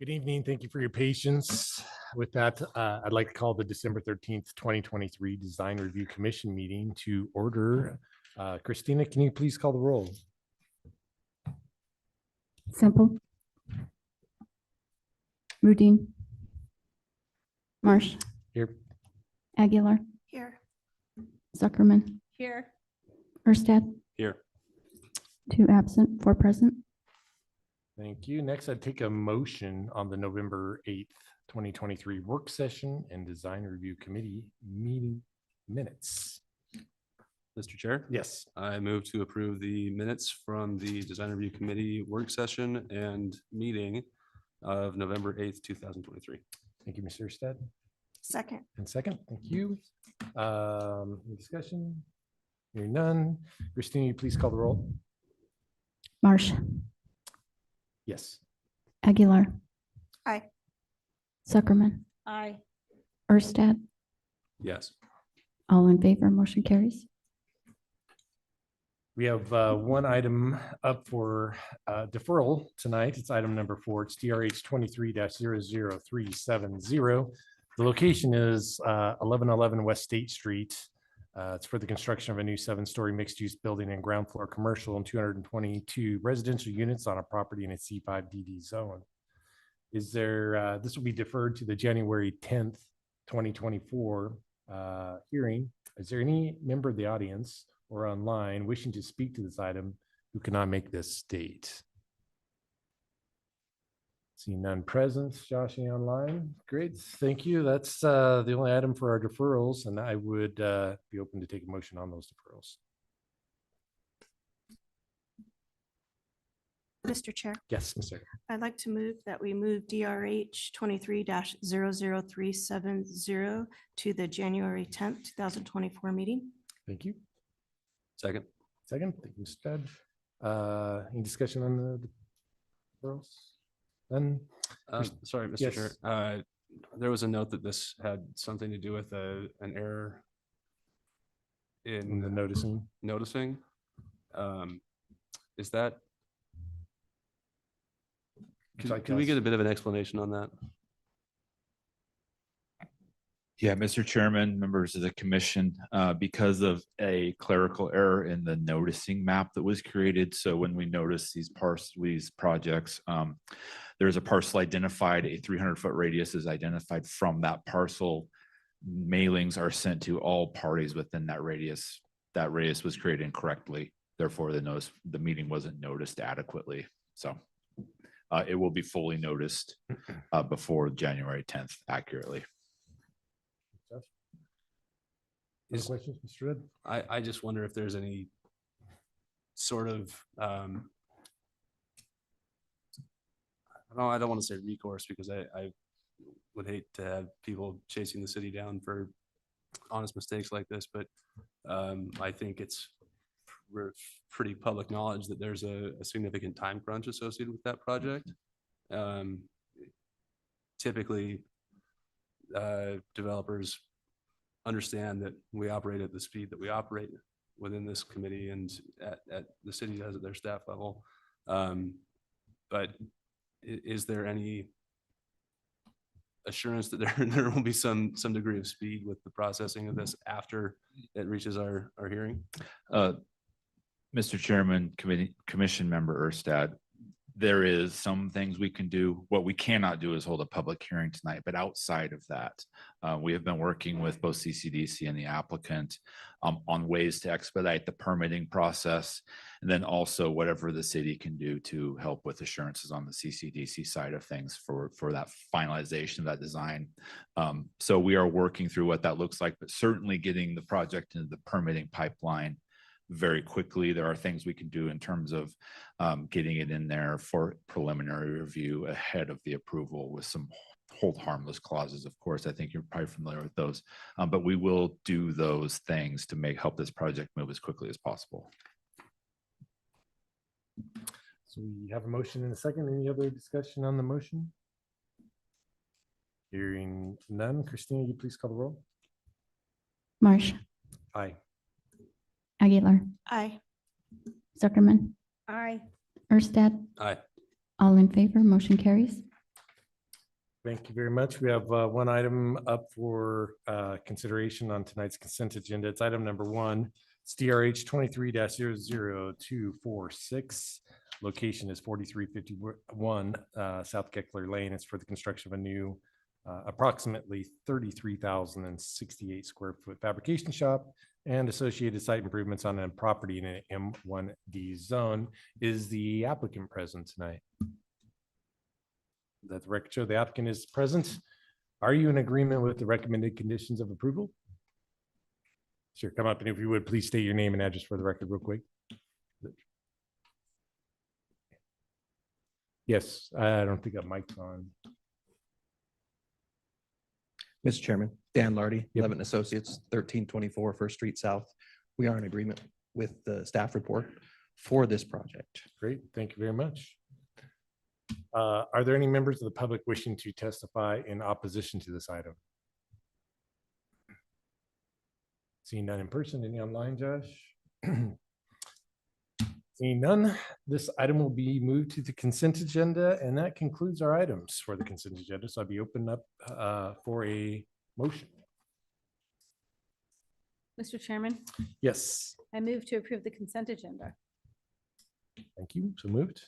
Good evening. Thank you for your patience. With that, I'd like to call the December 13th, 2023 Design Review Commission meeting to order. Christina, can you please call the roll? Semple. Rudin. Marsh. Here. Aguilar. Here. Zuckerman. Here. Erstad. Here. 2 absent, 4 present. Thank you. Next, I'd take a motion on the November 8th, 2023 work session and Design Review Committee meeting minutes. Mr. Chair? Yes. I move to approve the minutes from the Design Review Committee work session and meeting of November 8th, 2023. Thank you, Mr. Erstad. Second. And second, thank you. Any discussion? Hearing none. Christina, you please call the roll? Marsh. Yes. Aguilar. Aye. Zuckerman. Aye. Erstad. Yes. All in favor, motion carries. We have one item up for deferral tonight. It's item number 4. It's DRH 23-00370. The location is 1111 West State Street. It's for the construction of a new 7-story mixed-use building and ground floor commercial and 222 residential units on a property in a C5 DD zone. Is there, this will be deferred to the January 10th, 2024 hearing. Is there any member of the audience or online wishing to speak to this item who cannot make this date? Seeing none present. Josh, any online? Great, thank you. That's the only item for our deferrals, and I would be open to take a motion on those deferrals. Mr. Chair, Yes, Ms. Sager. I'd like to move that we move DRH 23-00370 to the January 10th, 2024 meeting. Thank you. Second. Second, thank you, Mr. Stead. Any discussion on the deferrals? Then, Sorry, Mr. Yes. Chair. There was a note that this had something to do with an error in the in noticing. Is that? Sorry, Can we Gus. get a bit of an explanation on that? Yeah, Mr. Chairman, members of the commission, because of a clerical error in the noticing map that was created. So when we notice these projects, there's a parcel identified, a 300-foot radius is identified from that parcel. Mailings are sent to all parties within that radius. That radius was created incorrectly. Therefore, the meeting wasn't noticed adequately. So it will be fully noticed before January 10th accurately. Any questions, Mr. Red? I just wonder if there's any sort of, I don't want to say recourse because I would hate to have people chasing the city down for honest mistakes like this, but I think it's pretty public knowledge that there's a significant time crunch associated with that project. Typically, developers understand that we operate at the speed that we operate within this committee and at the city does at their staff level. But is there any assurance that there will be some degree of speed with the processing of this after it reaches our hearing? Mr. Chairman, commission member Erstad, there is some things we can do. What we cannot do is hold a public hearing tonight, but outside of that, we have been working with both CCDC and the applicant on ways to expedite the permitting process. And then also whatever the city can do to help with assurances on the CCDC side of things for that finalization of that design. So we are working through what that looks like, but certainly getting the project into the permitting pipeline very quickly. There are things we can do in terms of getting it in there for preliminary review ahead of the approval with some hold harmless clauses. Of course, I think you're probably familiar with those, but we will do those things to help this project move as quickly as possible. So we have a motion and a second. Any other discussion on the motion? Hearing none. Christina, you please call the roll. Marsh. Aye. Aguilar. Aye. Zuckerman. Aye. Erstad. Aye. All in favor, motion carries. Thank you very much. We have one item up for consideration on tonight's consent agenda. It's item number one. It's DRH 23-00246. Location is 4351 South Geckler Lane. It's for the construction of a new approximately 33,068 square foot fabrication shop and associated site improvements on a property in an M1D zone. Is the applicant present tonight? Let the record show the applicant is present. Are you in agreement with the recommended conditions of approval? Sure, come up, and if you would, please state your name and address for the record real quick. Yes, I don't think that mic's on. Mr. Chairman, Dan Lardy, Yep. Levitt and Associates, 1324 First Street South. We are in agreement with the staff report for this project. Great, thank you very much. Are there any members of the public wishing to testify in opposition to this item? Seeing none in person, any online, Josh? Seeing none, this item will be moved to the consent agenda, and that concludes our items for the consent agenda. So I'll be opening up for a motion. Mr. Chairman, Yes, I move to approve the consent agenda. thank you. So moved.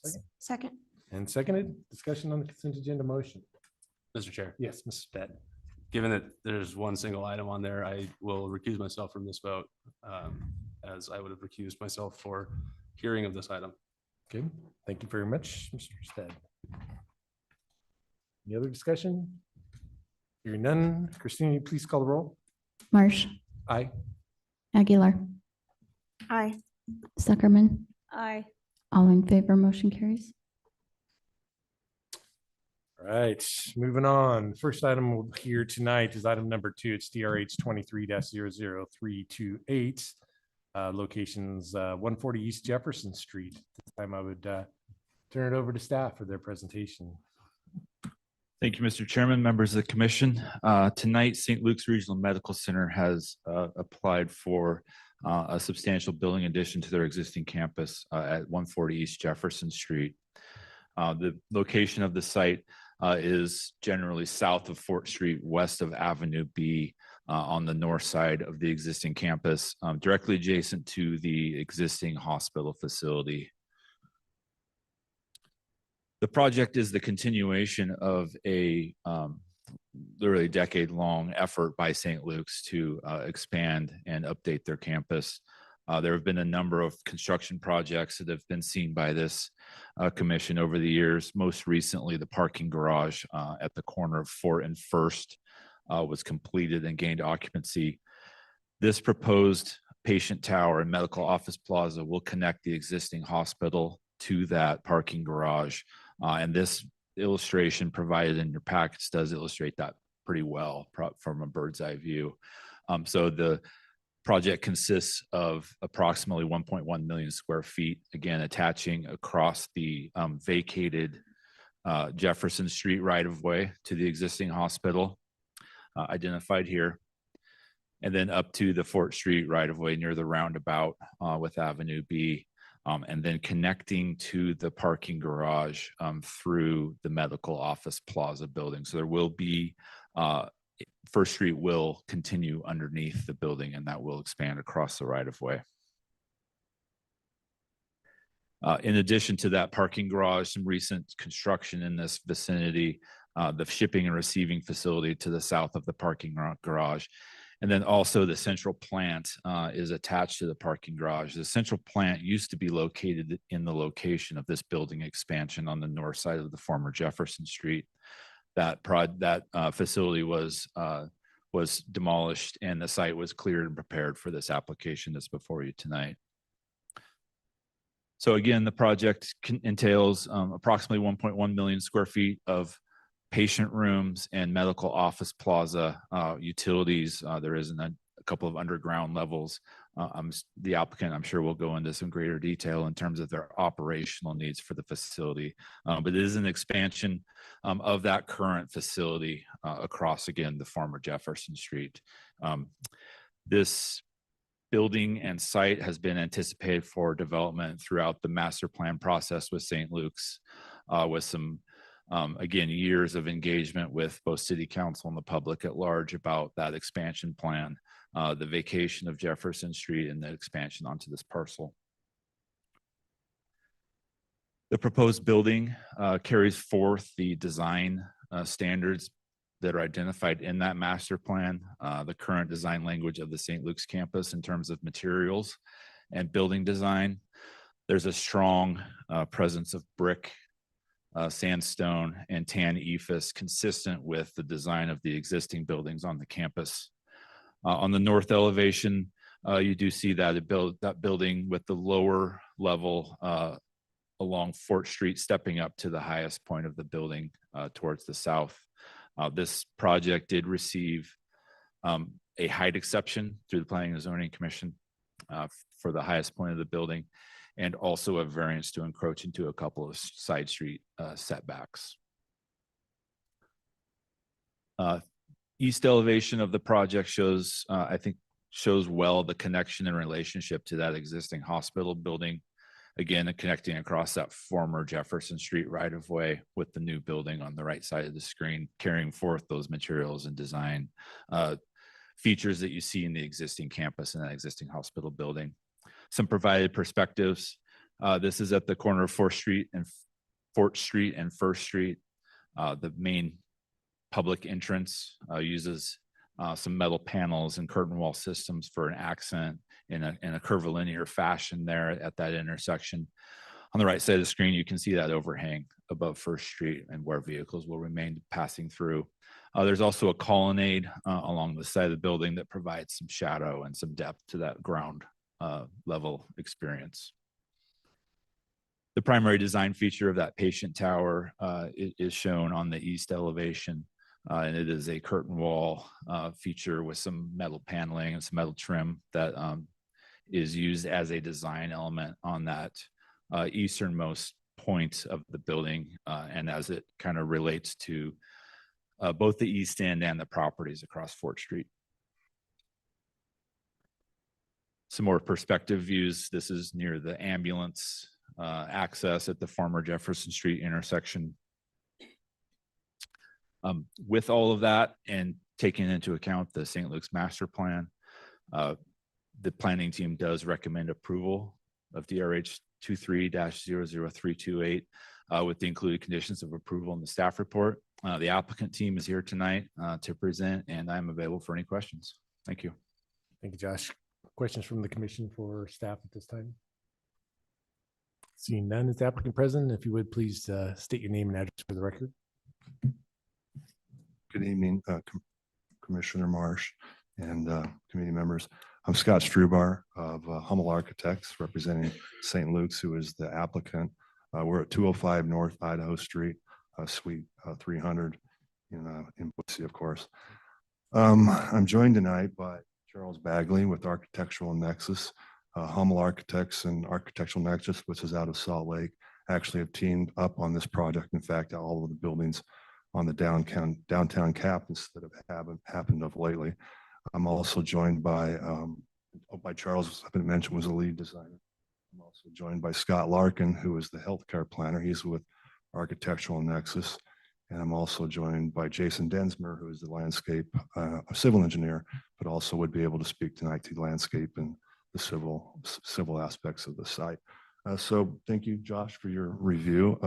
Second. Second. And seconded. Discussion on the consent agenda motion. Mr. Chair, Yes, Mrs. Bett. given that there's one single item on there, I will recuse myself from this vote, as I would have recused myself for hearing of this item. Okay, thank you very much, Mr. Stead. Any other discussion? Hearing none. Christina, you please call the roll. Marsh, Aye. Aguilar, Aye. Zuckerman, Aye. all in favor, motion carries. All right, moving on. First item here tonight is item number two. It's DRH 23-00328. Locations 140 East Jefferson Street. This time I would turn it over to staff for their presentation. Thank you, Mr. Chairman, members of the commission. Tonight, St. Luke's Regional Medical Center has applied for a substantial building addition to their existing campus at 140 East Jefferson Street. The location of the site is generally south of Fort Street, west of Avenue B, on the north side of the existing campus, directly adjacent to the existing hospital facility. The project is the continuation of a literally decade-long effort by St. Luke's to expand and update their campus. There have been a number of construction projects that have been seen by this commission over the years. Most recently, the parking garage at the corner of Fort and First was completed and gained occupancy. This proposed patient tower and medical office plaza will connect the existing hospital to that parking garage. And this illustration provided in your packets does illustrate that pretty well from a bird's eye view. So the project consists of approximately 1.1 million square feet, again, attaching across the vacated Jefferson Street right-of-way to the existing hospital identified here, and then up to the Fort Street right-of-way near the roundabout with Avenue B, and then connecting to the parking garage through the medical office plaza building. So there will be First Street will continue underneath the building, and that will expand across the right-of-way. In addition to that parking garage, some recent construction in this vicinity, the shipping and receiving facility to the south of the parking garage, and then also the central plant is attached to the parking garage. The central plant used to be located in the location of this building expansion on the north side of the former Jefferson Street. That facility was demolished and the site was cleared and prepared for this application that's before you tonight. So again, the project entails approximately 1.1 million square feet of patient rooms and medical office plaza utilities. There is a couple of underground levels. The applicant, I'm sure, will go into some greater detail in terms of their operational needs for the facility. But it is an expansion of that current facility across, again, the former Jefferson Street. This building and site has been anticipated for development throughout the master plan process with St. Luke's, with some Again, years of engagement with both city council and the public at large about that expansion plan, the vacation of Jefferson Street and the expansion onto this parcel. The proposed building carries forth the design standards that are identified in that master plan, the current design language of the St. Luke's campus in terms of materials and building design. There's a strong presence of brick, sandstone, and tan ephes consistent with the design of the existing buildings on the campus. On the north elevation, you do see that building with the lower level along Fort Street, stepping up to the highest point of the building towards the south. This project did receive a height exception through the Planning and Zoning Commission for the highest point of the building, and also a variance to encroach into a couple of side street setbacks. East elevation of the project shows, I think, shows well the connection and relationship to that existing hospital building. Again, connecting across that former Jefferson Street right-of-way with the new building on the right side of the screen, carrying forth those materials and design features that you see in the existing campus and that existing hospital building. Some provided perspectives. This is at the corner of Fort Street and First Street. The main public entrance uses some metal panels and curtain wall systems for an accent in a curvilinear fashion there at that intersection. On the right side of the screen, you can see that overhang above First Street and where vehicles will remain passing through. There's also a colonnade along the side of the building that provides some shadow and some depth to that ground level experience. The primary design feature of that patient tower is shown on the east elevation. And it is a curtain wall feature with some metal paneling and some metal trim that is used as a design element on that easternmost point of the building, and as it kind of relates to both the east end and the properties across Fort Street. Some more perspective views. This is near the ambulance access at the former Jefferson Street intersection. With all of that and taking into account the St. Luke's master plan, the planning team does recommend approval of DRH 23-00328 with the included conditions of approval in the staff report. The applicant team is here tonight to present, and I'm available for any questions. Thank you. Thank you, Josh. Questions from the commission for staff at this time? Seeing none, is the applicant present? If you would, please state your name and address for the record. Good evening, Commissioner Marsh and committee members. I'm Scott Strubar of Hummel Architects, representing St. Luke's, who is the applicant. We're at 205 North Idaho Street, Suite 300 in Boise, of course. I'm joined tonight by Charles Bagley with Architectural Nexus. Hummel Architects and Architectural Nexus, which is out of Salt Lake, actually have teamed up on this project. In fact, all of the buildings on the downtown campus that have happened of lately. I'm also joined by Charles, I've been mentioned, was a lead designer. I'm also joined by Scott Larkin, who is the healthcare planner. He's with Architectural Nexus. And I'm also joined by Jason Densmer, who is the landscape civil engineer, but also would be able to speak tonight to the landscape and the civil aspects of the site. So thank you, Josh, for your review.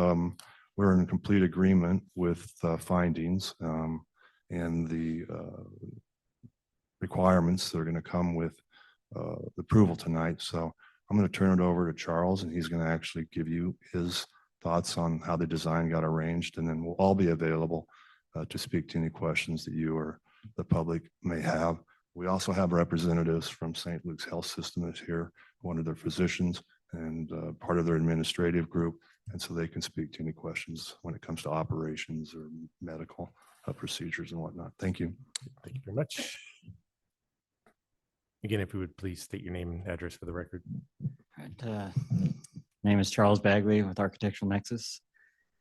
We're in complete agreement with findings and the requirements that are going to come with the approval tonight. So I'm going to turn it over to Charles, and he's going to actually give you his thoughts on how the design got arranged, and then we'll all be available to speak to any questions that you or the public may have. We also have representatives from St. Luke's Health System that's here, one of their physicians and part of their administrative group. And so they can speak to any questions when it comes to operations or medical procedures and whatnot. Thank you. Thank you very much. Again, if you would please state your name and address for the record. Right, name is Charles Bagley with Architectural Nexus,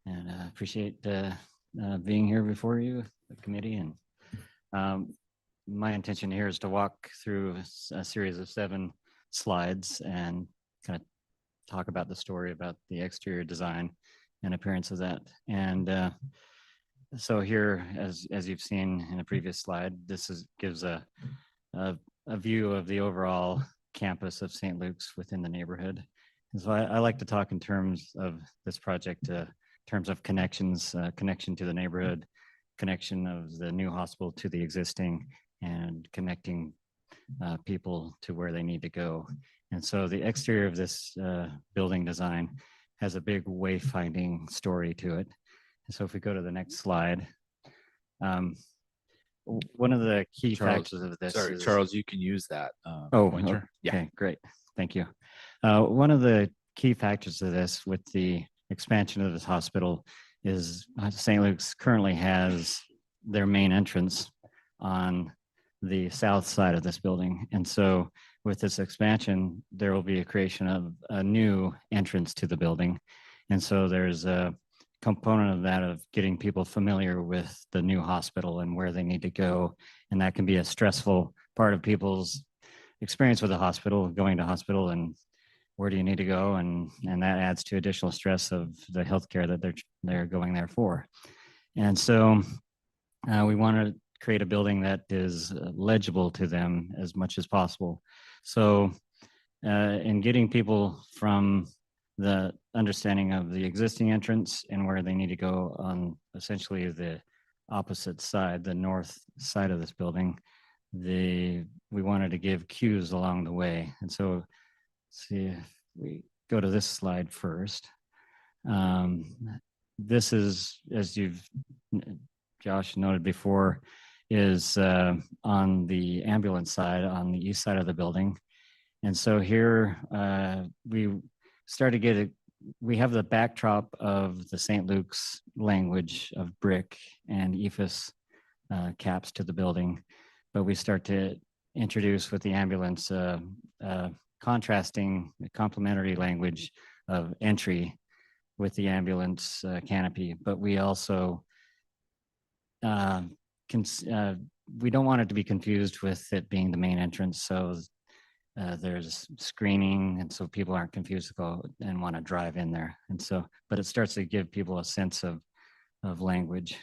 and appreciate being here before you, the committee. And my intention here is to walk through a series of 7 slides and kind of talk about the story about the exterior design an appearance of that. And so here, as you've seen in a previous slide, gives a view of the overall campus of St. Luke's within the neighborhood. And so I like to talk in terms of this project, terms of connections, connection to the neighborhood, connection of the new hospital to the existing, and connecting people to where they need to go. And so the exterior of this building design has a big wayfinding story to it. And so if we go to the next slide, one of the key Charles, factors of this Sorry, is, Charles, you can use that. Oh, pointer. Yeah. okay, great. Thank you. One of the key factors of this with the expansion of this hospital is St. Luke's currently has their main entrance on the south side of this building. And so with this expansion, there will be a creation of a new entrance to the building. And so there's a component of that of getting people familiar with the new hospital and where they need to go. And that can be a stressful part of people's experience with the hospital, going to hospital and where do you need to go? And that adds to additional stress of the healthcare that they're going there for. And so we want to create a building that is legible to them as much as possible. So in getting people from the understanding of the existing entrance and where they need to go on essentially the opposite side, the north side of this building, we wanted to give cues along the way. And so see if we go to this slide first. This is, as Josh noted before, is on the ambulance side, on the east side of the building. And so here we have the backdrop of the St. Luke's language of brick and EFS caps to the building, but we start to introduce with the ambulance contrasting complementary language of entry with the ambulance canopy. But we also we don't want it to be confused with it being the main entrance. So there's screening, and so people aren't confused to go and want to drive in there. And so, but it starts to give people a sense of language.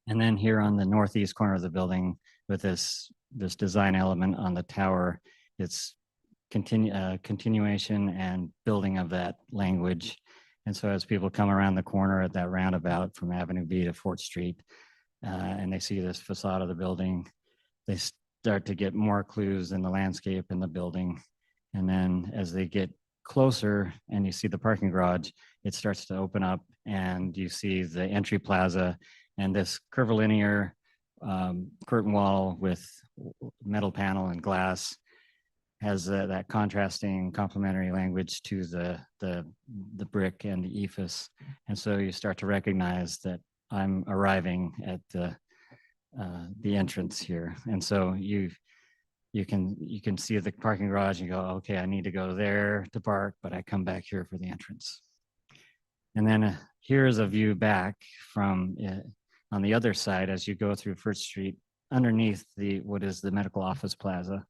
And then here on the northeast corner of the building, with this design element on the tower, it's continuation and building of that language. And so as people come around the corner at that roundabout from Avenue B to Fort Street, and they see this facade of the building, they start to get more clues in the landscape and the building. And then as they get closer and you see the parking garage, it starts to open up and you see the entry plaza and this curvilinear curtain wall with metal panel and glass has that contrasting complementary language to the brick and the EFS. And so you start to recognize that I'm arriving at the entrance here. And so you can see the parking garage and go, okay, I need to go there to park, but I come back here for the entrance. And then here's a view back from on the other side as you go through First Street underneath what is the medical office plaza.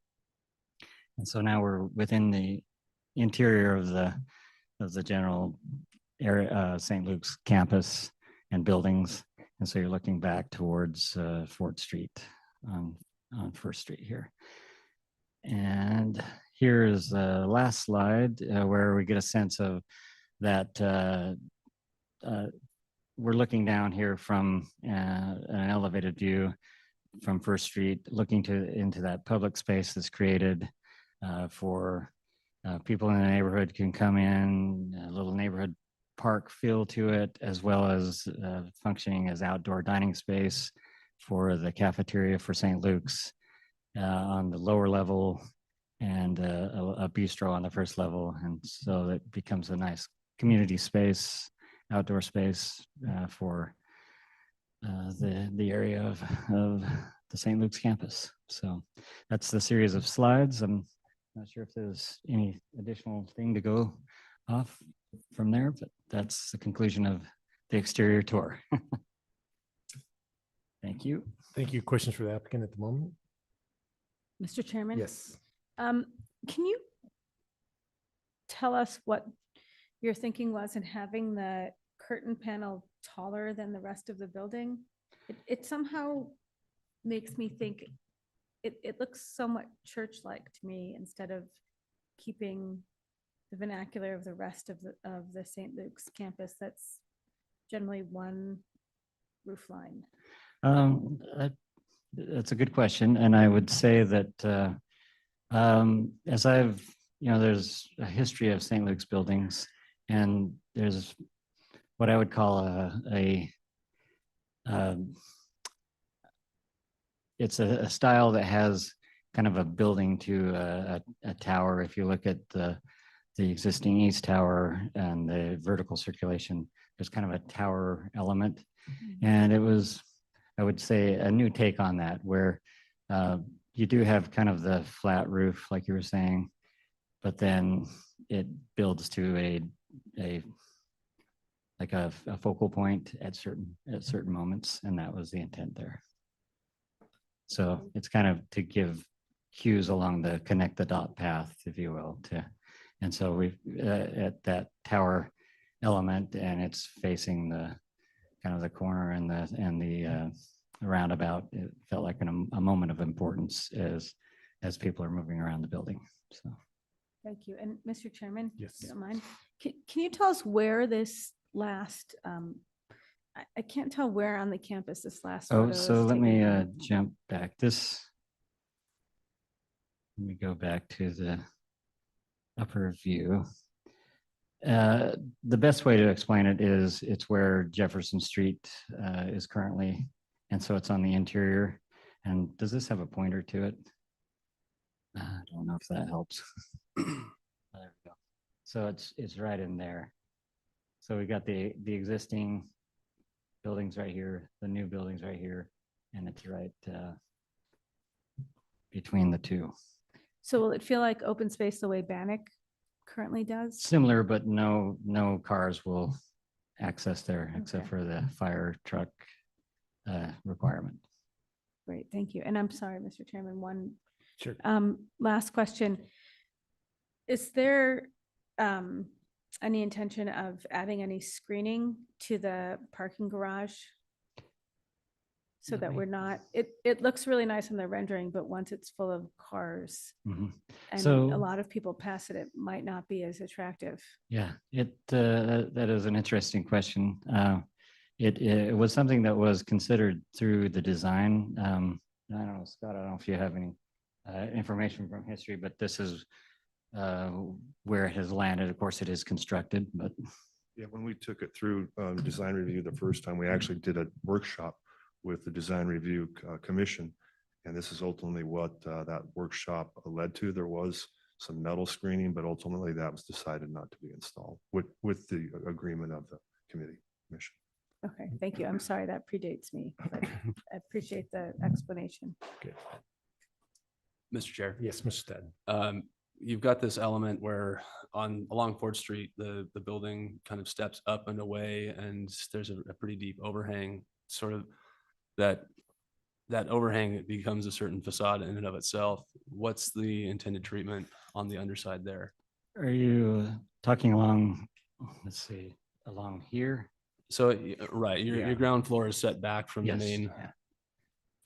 And so now we're within the interior of the general area, St. Luke's campus and buildings. And so you're looking back towards Fort Street on First Street here. And here's the last slide where we get a sense of that we're looking down here from an elevated view from First Street, looking into that public space that's created for people in the neighborhood can come in, a little neighborhood park feel to it, as well as functioning as outdoor dining space for the cafeteria for St. Luke's on the lower level, and a bistro on the first level. And so it becomes a nice community space, outdoor space for the area of the St. Luke's campus. So that's the series of slides. I'm not sure if there's any additional thing to go off from there, but that's the conclusion of the exterior tour. Thank you. Thank you. Questions for the applicant at the moment? Mr. Chairman? Yes. Can you tell us what your thinking was in having the curtain panel taller than the rest of the building? It somehow makes me think, it looks somewhat church-like to me instead of keeping the vernacular of the rest of the St. Luke's campus that's generally one roof line. That's a good question, and I would say that as I've, there's a history of St. Luke's buildings, and there's what I would call it's a style that has kind of a building to a tower. If you look at the existing east tower and the vertical circulation, there's kind of a tower element. And it was, I would say, a new take on that, where you do have kind of the flat roof, like you were saying, but then it builds to a focal point at certain moments, and that was the intent there. So it's kind of to give cues along the connect the dot path, if you will, and so we've at that tower element, and it's facing the kind of the corner and the roundabout. It felt like a moment of importance as people are moving around the building. So. Thank you. And Mr. Chairman? Yes. If you don't mind, can you tell us where this last, I can't tell where on the campus this last. Oh, photo so is let me taken. jump back. Let me go back to the upper view. The best way to explain it is it's where Jefferson Street is currently, and so it's on the interior. And does this have a pointer to it? I don't know if that helps. There we go. So it's right in there. So we got the existing buildings right here, the new buildings right here, and it's right between the two. So will it feel like open space the way Bannock currently does? Similar, but no cars will access there except Okay. for the fire truck requirement. Great, thank you. And I'm sorry, Mr. Chairman, one Sure. last question. Is there any intention of adding any screening to the parking garage? So Let that me- we're not, it looks really nice on the rendering, but once it's full of cars Mhm. and So- a lot of people pass it might not be as attractive. Yeah, that is an interesting question. It was something that was considered through the design. I don't know, Scott, I don't know if you have any information from history, but this is where it has landed. Of course, it is constructed, but Yeah, when we took it through design review the first time, we actually did a workshop with the design review commission. And this is ultimately what that workshop led to. There was some metal screening, but ultimately that was decided not to be installed with the agreement of the committee commission. Okay, thank you. I'm sorry that predates me, but I appreciate the explanation. Mr. Chair. Yes, Mr. Sted. You've got this element where along Ford Street, the building kind of steps up and away, and there's a pretty deep overhang, sort of that overhang, it becomes a certain facade in and of itself. What's the intended treatment on the underside there? are you talking along, let's see, along here? So, right, Yeah. your ground floor is set back from the Yes, main yeah.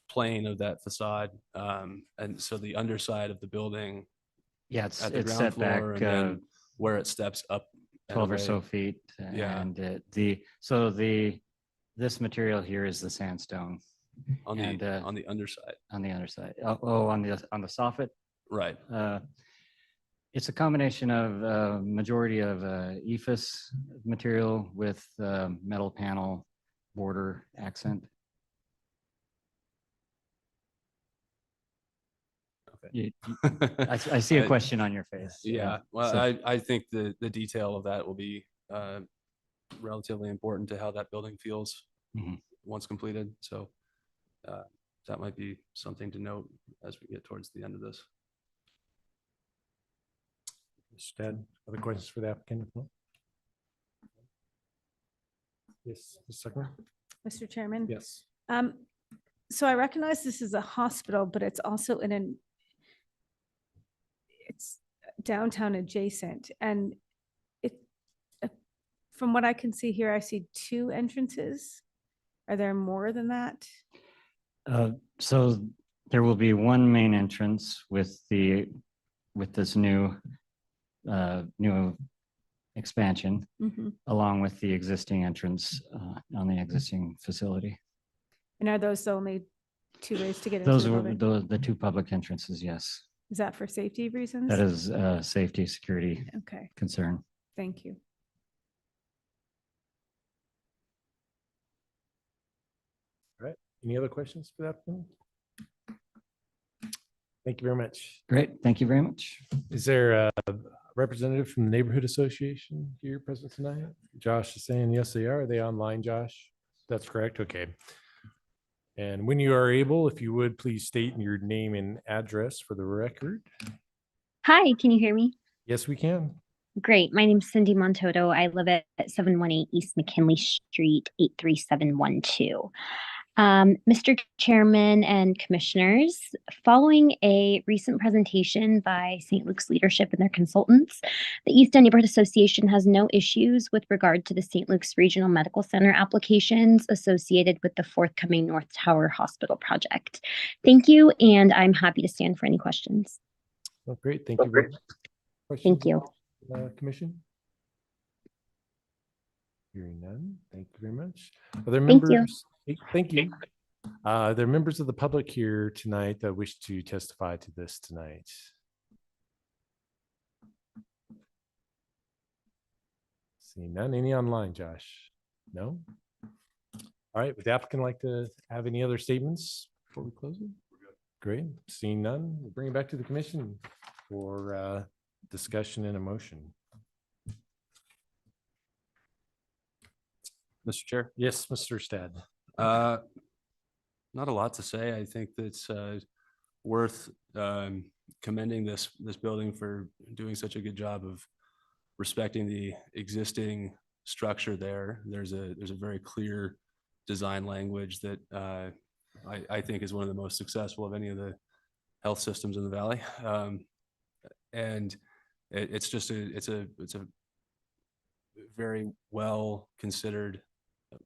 plane of that facade. And so the underside of the building Yeah, it's at the ground set back floor and then where it steps up and 12 or away. so feet. Yeah. And this material here is the sandstone On and, the underside, on the underside. Oh, on the soffit. right? It's a combination of majority of EFS material with metal panel border accent. I see a question on your face. Yeah, well, So- I think the detail of that will be relatively important to how that building feels Mhm. once completed. So that might be something to note as we get towards the end of this. Mr. Sted, other questions for the applicant? No? Yes, Ms. Zuckman? Mr. Chairman? Yes. So I recognize this is a hospital, but it's also it's downtown adjacent, and it from what I can see here, I see 2 entrances. Are there more than that? So there will be one main entrance with this new expansion, Mhm. along with the existing entrance on the existing facility. And are those the only 2 ways to get into Those the were building? the two public entrances, yes. Is that for safety reasons? That is a safety, security Okay, concern. thank you. Any other questions for that? one? Thank you very much. Great, thank you very much. Is there a representative from the Neighborhood Association here present tonight? Josh is saying yes, they are. Are they online, Josh? That's correct. Okay. And when you are able, if you would, please state your name and address for the record. Hi, can you hear me? Yes, we can. Great. My name's Cindy Montoto. I live at 718 East McKinley Street, 83712. Mr. Chairman and Commissioners, following a recent presentation by St. Luke's leadership and their consultants, the East End Neighborhood Association has no issues with regard to the St. Luke's Regional Medical Center applications associated with the forthcoming North Tower Hospital project. Thank you, and I'm happy to stand for any questions. Well, great. Thank you. very much. Thank Questions, you. Commission? Hearing none. Thank you very much. Are there Thank you. members? Thank you. Are there members of the public here tonight that wish to testify to this tonight? Seeing none. Any online, Josh? No? All right. Would the applicant like to have any other statements before we close it? Great. Seeing none, we'll bring it back to the commission for discussion and a motion. Mr. Chair. Yes, Mr. Stad. Not a lot to say. I think that's worth commending this building for doing such a good job of respecting the existing structure there. There's a very clear design language that I think is one of the most successful of any of the health systems in the valley. And it's a very well considered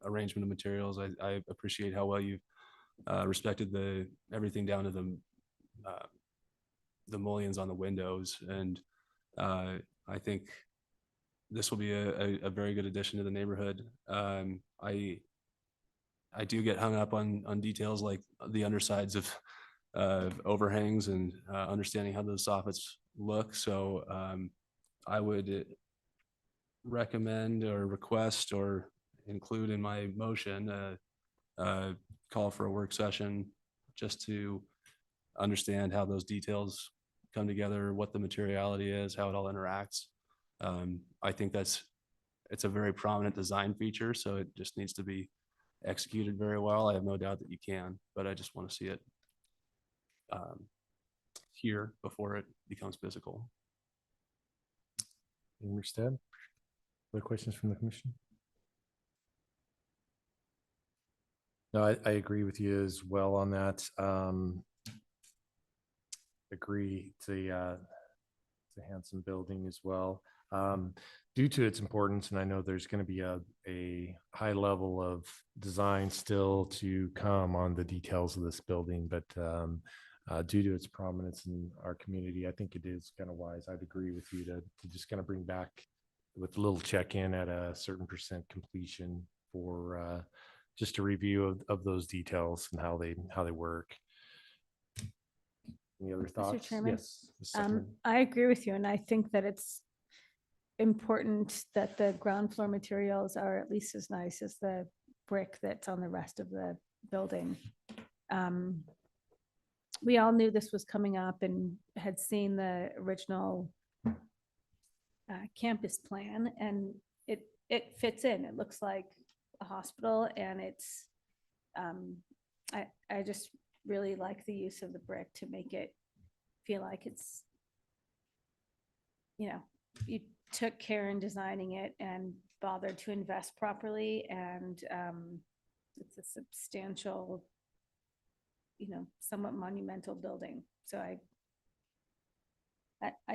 arrangement of materials. I appreciate how well you've respected everything down to the mullions on the windows. And I think this will be a very good addition to the neighborhood. I do get hung up on details like the undersides of overhangs and understanding how those soffits look. So I would recommend or request or include in my motion call for a work session just to understand how those details come together, what the materiality is, how it all interacts. I think it's a very prominent design feature, so it just needs to be executed very well. I have no doubt that you can, but I just want to see it here before it becomes physical. Understand? Other questions from the commission? No, I agree with you as well on that. Agree. It's a handsome building as well. Due to its importance, and I know there's going to be a high level of design still to come on the details of this building, but due to its prominence in our community, I think it is kind of wise. I'd agree with you to just kind of bring back with a little check-in at a certain % completion for just a review of those details and how they work. Any other thoughts? Chairman, Yes. Ms. Zuckerman. I agree with you, and I think that it's important that the ground floor materials are at least as nice as the brick that's on the rest of the building. We all knew this was coming up and had seen the original campus plan, and it fits in. It looks like a hospital, and it's I just really like the use of the brick to make it feel like it's, you took care in designing it and bothered to invest properly, and it's a substantial, somewhat monumental building. So I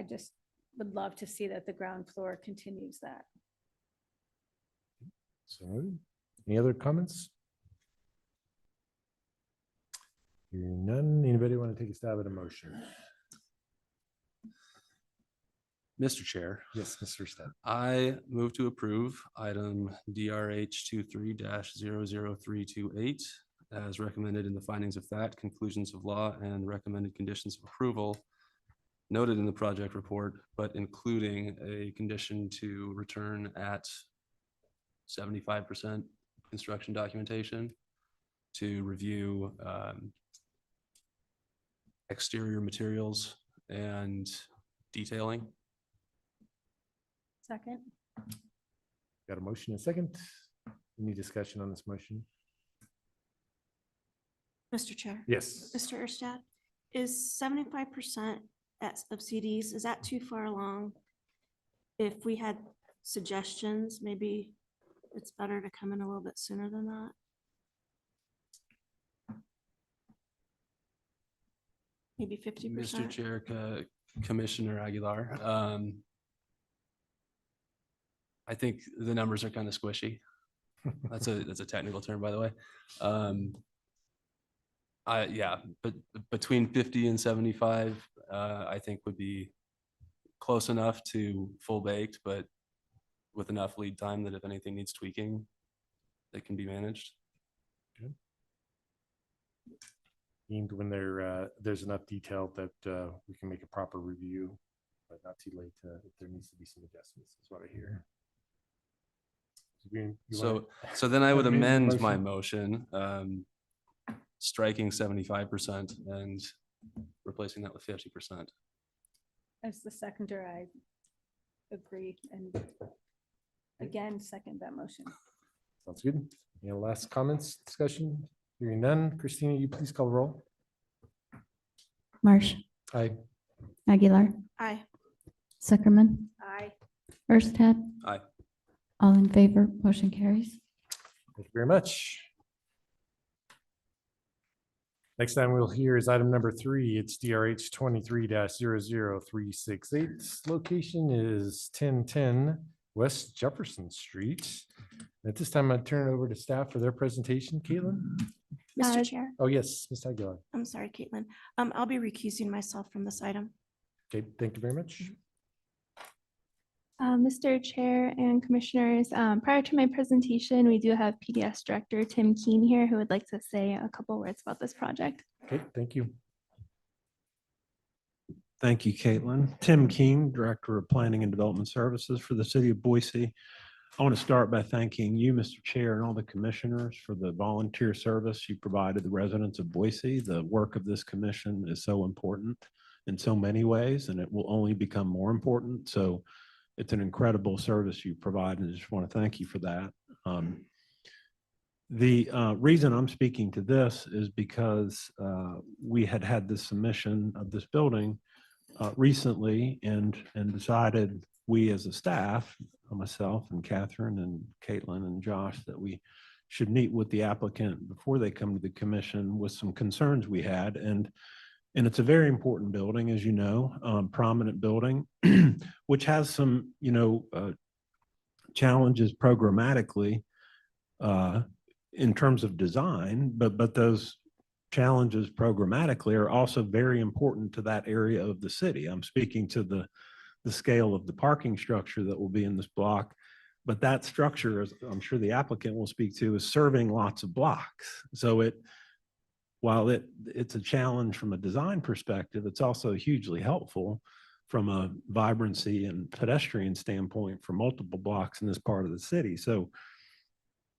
just would love to see that the ground floor continues that. So noted. Any other comments? Hearing none. Anybody want to take a stab at a motion? Mr. Chair, Yes, Mr. Stead. I move to approve item DRH 23-00328 as recommended in the findings of fact, conclusions of law, and recommended conditions of approval noted in the project report, but including a condition to return at 75% construction documentation to review exterior materials and detailing. Second. Got a motion and a second. Any discussion on this motion? Mr. Chair. Yes. Mr. Erstad, is 75% of CDs, is that too far along? If we had suggestions, maybe it's better to come in a little bit sooner than that. Maybe 50%. Mr. Chair, Commissioner Aguilar, I think the numbers are kind of squishy. That's a technical term, by the way. But between 50 and 75, I think would be close enough to full baked, but with enough lead time that if anything needs tweaking, it can be managed. Deemed when there's enough detail that we can make a proper review, but not too late if there needs to be some adjustments, is what I hear. So then I would amend your amend my motion, striking 75% and replacing that with 50%. As the seconder, I agree and again, second that motion. Sounds good. Any last comments, discussion? Hearing none. Christina, you please call the roll. Marsh, Aye. Aguilar, Aye. Zuckerman, Aye. Erstad. Aye. All in favor, motion carries. Thank you very much. Next time we'll hear is item number 3. It's DRH 23-00368. Location is 1010 West Jefferson Street. At this time, I'd turn it over to staff for their presentation. Caitlin? Mr. Chair, Oh, yes, Ms. Aguilar. I'm sorry, Caitlin. I'll be recusing myself from this item. Okay, thank you very much. Mr. Chair and Commissioners, prior to my presentation, we do have PDS Director Tim Keene here who would like to say a couple words about this project. Okay, thank you. Thank you, Caitlin. Tim King, Director of Planning and Development Services for the City of Boise. I want to start by thanking you, Mr. Chair, and all the commissioners for the volunteer service you provided the residents of Boise. The work of this commission is so important in so many ways, and it will only become more important. So it's an incredible service you provide, and I just want to thank you for that. The reason I'm speaking to this is because we had this submission of this building recently and decided we as a staff, myself and Catherine and Caitlin and Josh, that we should meet with the applicant before they come to the commission with some concerns we had. And it's a very important building, as you know, prominent building, which has some, challenges programmatically in terms of design, but those challenges programmatically are also very important to that area of the city. I'm speaking to the scale of the parking structure that will be in this block, but that structure, as I'm sure the applicant will speak to, is serving lots of blocks. So while it's a challenge from a design perspective, it's also hugely helpful from a vibrancy and pedestrian standpoint for multiple blocks in this part of the city. So,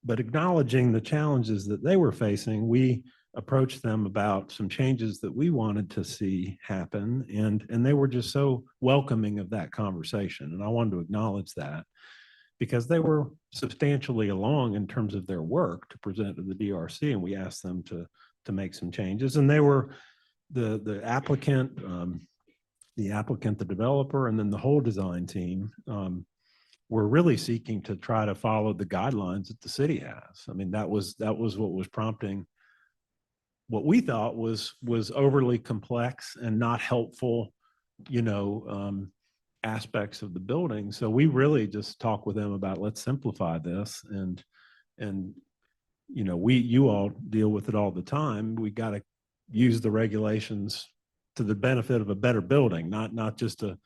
but acknowledging the challenges that they were facing, we approached them about some changes that we wanted to see happen. And they were just so welcoming of that conversation. And I wanted to acknowledge that because they were substantially along in terms of their work to present to the DRC. And we asked them to make some changes. And they were the applicant, the developer, and then the whole design team were really seeking to try to follow the guidelines that the city has. I mean, that was what was prompting what we thought was overly complex and not helpful, aspects of the building. So we really just talked with them about, let's simplify this. And And, you all deal with it all the time. We got to use the regulations to the benefit of a better building, not just to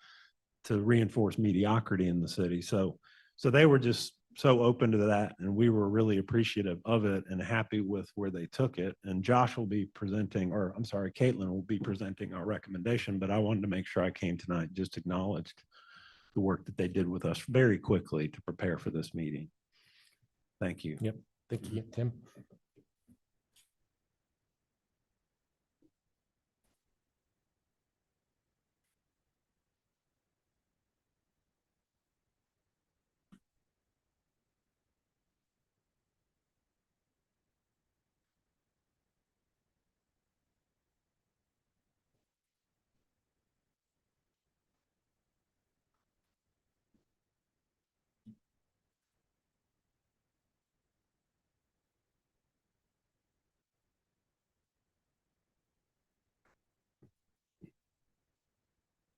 reinforce mediocrity in the city. So they were just so open to that, and we were really appreciative of it and happy with where they took it. And Josh will be presenting, or I'm sorry, Caitlin will be presenting our recommendation, but I wanted to make sure I came tonight, just acknowledged the work that they did with us very quickly to prepare for this meeting. Thank you. Yep. Thank you, Tim.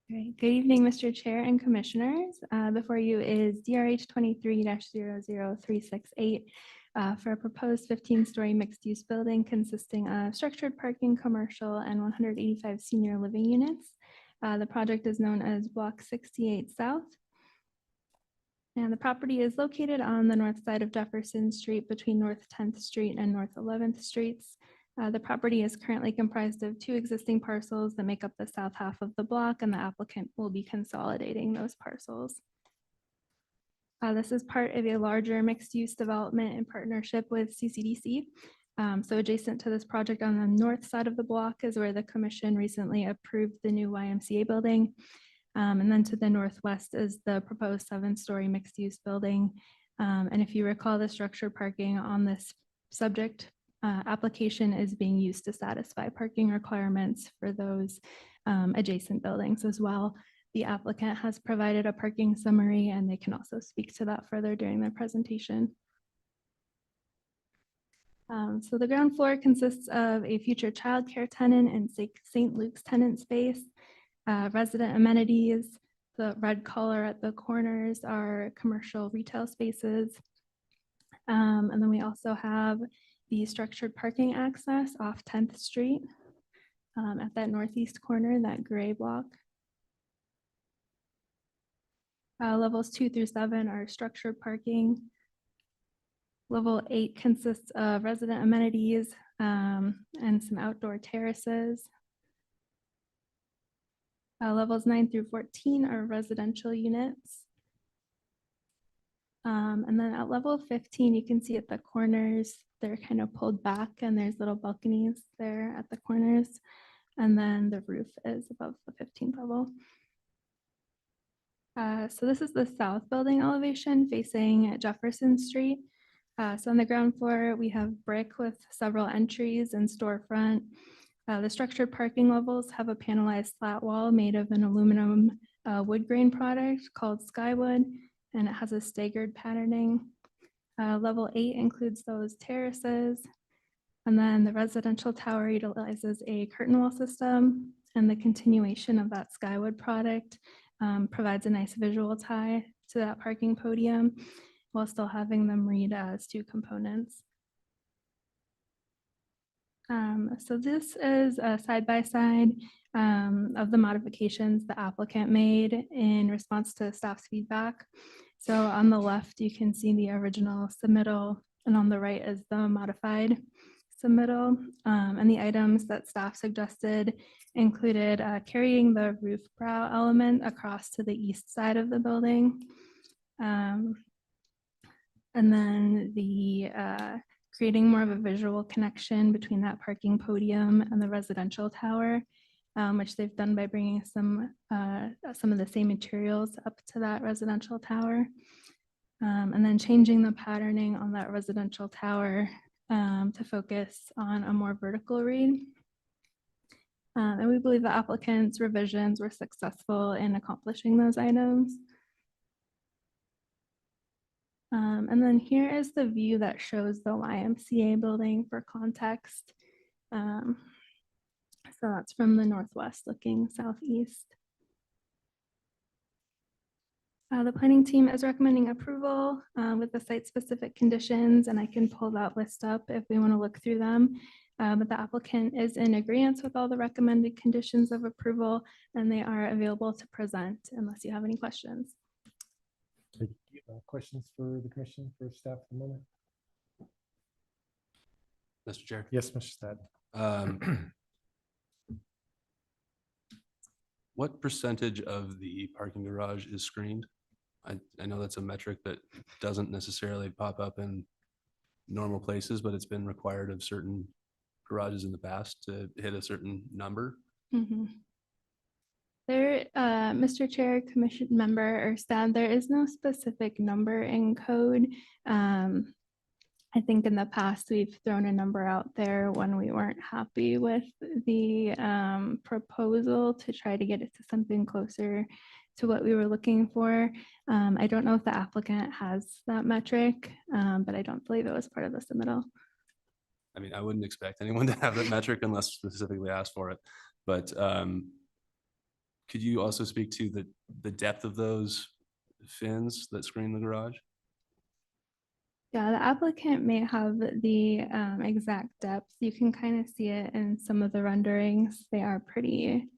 Great. Good evening, Mr. Chair and Commissioners. Before you is DRH 23-00368 for a proposed 15-story mixed-use building consisting of structured parking, commercial, and 185 senior living units. The project is known as Block 68 South. And the property is located on the north side of Jefferson Street between North 10th Street and North 11th Streets. The property is currently comprised of 2 existing parcels that make up the south half of the block, and the applicant will be consolidating those parcels. This is part of a larger mixed-use development in partnership with CCDC. So adjacent to this project on the north side of the block is where the commission recently approved the new YMCA building. And then to the northwest is the proposed 7-story mixed-use building. And if you recall, the structured parking on this subject application is being used to satisfy parking requirements for those adjacent buildings as well. The applicant has provided a parking summary, and they can also speak to that further during their presentation. So the ground floor consists of a future childcare tenant and St. Luke's tenant space, resident amenities. The red color at the corners are commercial retail spaces. And then we also have the structured parking access off 10th Street at that northeast corner, that gray block. Levels 2 through 7 are structured parking. Level 8 consists of resident amenities and some outdoor terraces. Levels 9 through 14 are residential units. And then at level 15, you can see at the corners, they're kind of pulled back and there's little balconies there at the corners. And then the roof is above the 15th level. So this is the south building elevation facing Jefferson Street. So on the ground floor, we have brick with several entries and storefront. The structured parking levels have a panelized flat wall made of an aluminum wood grain product called Skywood, and it has a staggered patterning. Level 8 includes those terraces. And then the residential tower utilizes a curtain wall system, and the continuation of that Skywood product provides a nice visual tie to that parking podium while still having them read as 2 components. So this is a side-by-side of the modifications the applicant made in response to staff's feedback. So on the left, you can see the original submittal, and on the right is the modified submittal. And the items that staff suggested included carrying the roof brow element across to the east side of the building. And then the creating more of a visual connection between that parking podium and the residential tower, which they've done by bringing some of the same materials up to that residential tower. And then changing the patterning on that residential tower to focus on a more vertical read. And we believe the applicant's revisions were successful in accomplishing those items. And then here is the view that shows the YMCA building for context. So that's from the northwest looking southeast. The planning team is recommending approval with the site-specific conditions, and I can pull that list up if we want to look through them. But the applicant is in agreement with all the recommended conditions of approval, and they are available to present unless you have any questions. Questions for the commission, for staff at the moment? Mr. Chair. Yes, Mr. Stad. What percentage of the parking garage is screened? I know that's a metric that doesn't necessarily pop up in normal places, but it's been required of certain garages in the past to hit a certain number. There, Mr. Chair, Commission member, or staff, there is no specific number in code. I think in the past, we've thrown a number out there when we weren't happy with the proposal to try to get it to something closer to what we were looking for. I don't know if the applicant has that metric, but I don't believe it was part of the submittal. I mean, I wouldn't expect anyone to have that metric unless specifically asked for it. But could you also speak to the depth of those fins that screen the garage? Yeah, the applicant may have the exact depth. You can kind of see it in some of the renderings. They are pretty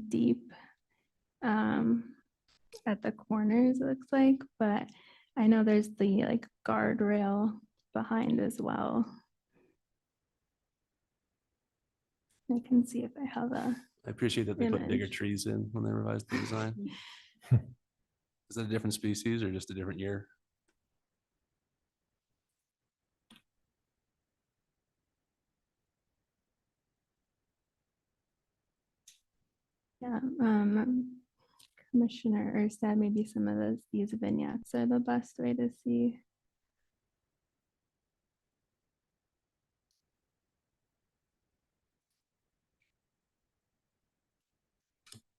deep at the corners, it looks like, but I know there's the like guardrail behind as well. I can see if I have a. I appreciate that they put bigger image. trees in when they revised the design. Is it a different species or just a different year? Yeah, Commissioner Erstad, maybe some of these vignettes are the best way to see.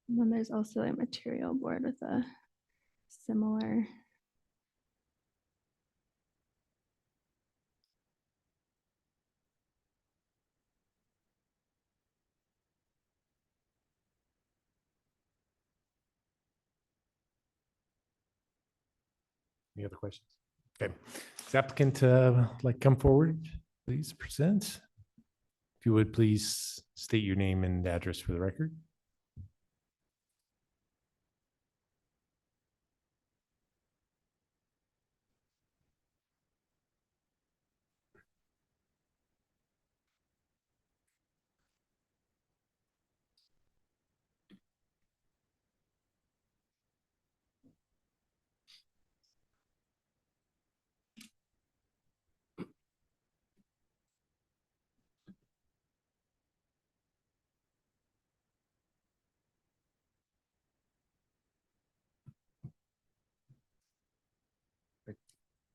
And then there's also a material board with a similar. Any other questions? Okay. Does applicant like come forward, please present? If you would, please state your name and address for the record.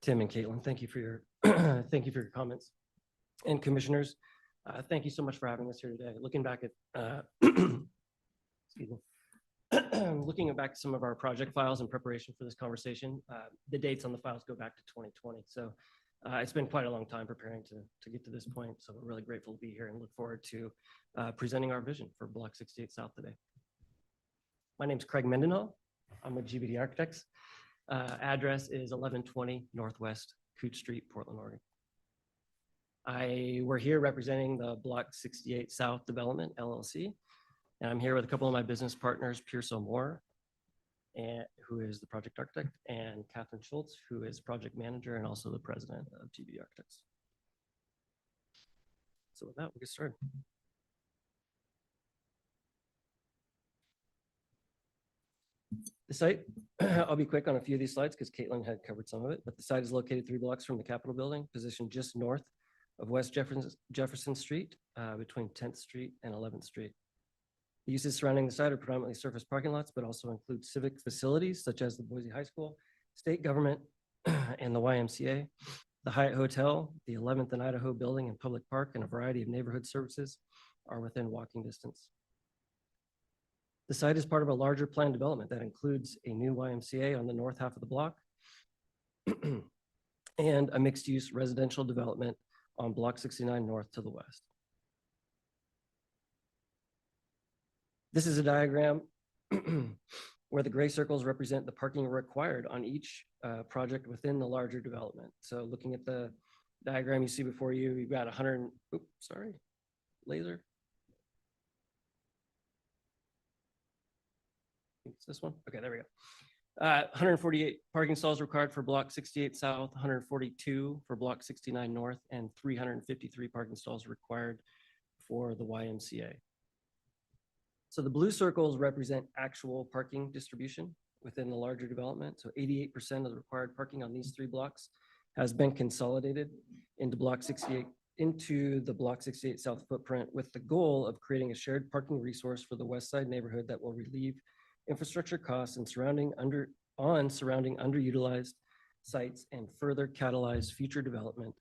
Tim and Caitlin, thank you for your, thank you for your comments. And commissioners, thank you so much for having us here today. Looking back at, excuse me, looking back at some of our project files in preparation for this conversation, the dates on the files go back to 2020. So it's been quite a long time preparing to get to this point. So we're really grateful to be here and look forward to presenting our vision for Block 68 South today. My name is Craig Mendenhall. I'm with GBD Architects. Address is 1120 Northwest Cooch Street, Portland, Oregon. We're here representing the Block 68 South Development LLC. And I'm here with a couple of my business partners, Pierce O'Moore, who is the project architect, and Catherine Schultz, who is project manager and also the president of GBD Architects. So with that, we'll get started. The site, I'll be quick on a few of these slides because Caitlin had covered some of it, but the site is located 3 blocks from the Capitol building, positioned just north of West Jefferson Street, between 10th Street and 11th Street. The uses surrounding the site are predominantly surface parking lots, but also include civic facilities such as the Boise High School, state government, and the YMCA, the Hyatt Hotel, the 11th and Idaho building and public park, and a variety of neighborhood services are within walking distance. The site is part of a larger planned development that includes a new YMCA on the north half of the block and a mixed-use residential development on Block 69 north to the west. This is a diagram where the gray circles represent the parking required on each project within the larger development. So looking at the diagram you see before you, you've got 100, oops, sorry, laser. It's this one. Okay, there we go. 148 parking stalls required for block 68 south, 142 for block 69 north, and 353 parking stalls required for the YMCA. So the blue circles represent actual parking distribution within the larger development. So 88% of the required parking on these 3 blocks has been consolidated into the block 68 south footprint, with the goal of creating a shared parking resource for the west side neighborhood that will relieve infrastructure costs and surrounding underutilized sites and further catalyze future development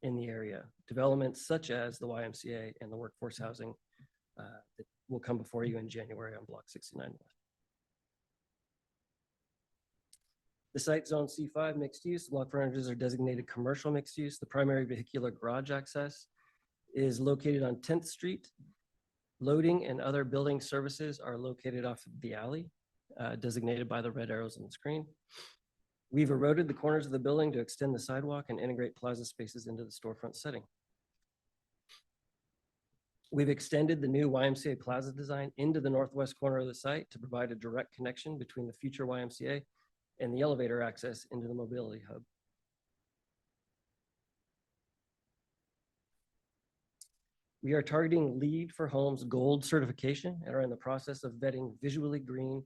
in the area. Developments such as the YMCA and the workforce housing that will come before you in January on block 69 north. The site zone C5 mixed use, block frontages are designated commercial mixed use. The primary vehicular garage access is located on 10th Street. Loading and other building services are located off of the alley, designated by the red arrows on the screen. We've eroded the corners of the building to extend the sidewalk and integrate plaza spaces into the storefront setting. We've extended the new YMCA Plaza design into the northwest corner of the site to provide a direct connection between the future YMCA and the elevator access into the mobility hub. We are targeting LEED for Homes Gold certification and are in the process of vetting visually green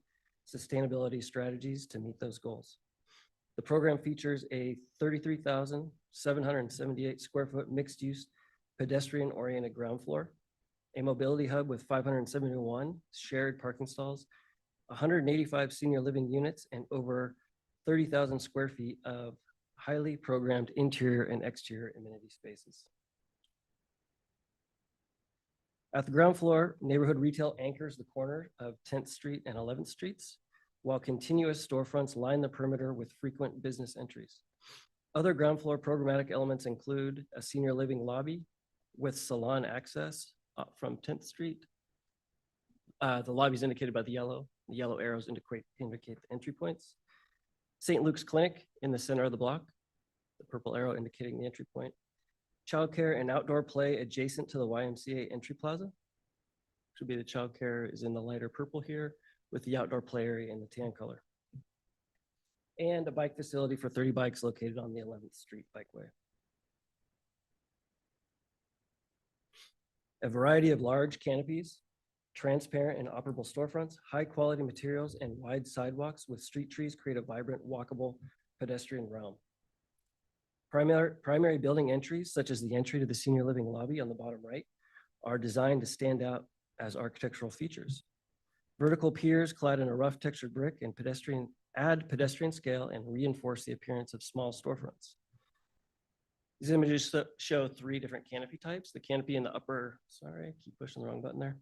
sustainability strategies to meet those goals. The program features a 33,778 square foot mixed use pedestrian oriented ground floor, a mobility hub with 571 shared parking stalls, 185 senior living units, and over 30,000 square feet of highly programmed interior and exterior amenity spaces. At the ground floor, neighborhood retail anchors the corner of 10th Street and 11th Streets, while continuous storefronts line the perimeter with frequent business entries. Other ground floor programmatic elements include a senior living lobby with salon access from 10th Street. The lobby is indicated by the yellow arrows indicate the entry points. St. Luke's Clinic in the center of the block, the purple arrow indicating the entry point. Childcare and outdoor play adjacent to the YMCA entry plaza. Should be the childcare is in the lighter purple here, with the outdoor play area in the tan color. And a bike facility for 30 bikes located on the 11th Street bikeway. A variety of large canopies, transparent and operable storefronts, high quality materials, and wide sidewalks with street trees create a vibrant, walkable pedestrian realm. Primary building entries, such as the entry to the senior living lobby on the bottom right, are designed to stand out as architectural features. Vertical piers clad in a rough textured brick and add pedestrian scale and reinforce the appearance of small storefronts. These images show 3 different canopy types. The canopy in the upper, sorry, I keep pushing the wrong button there.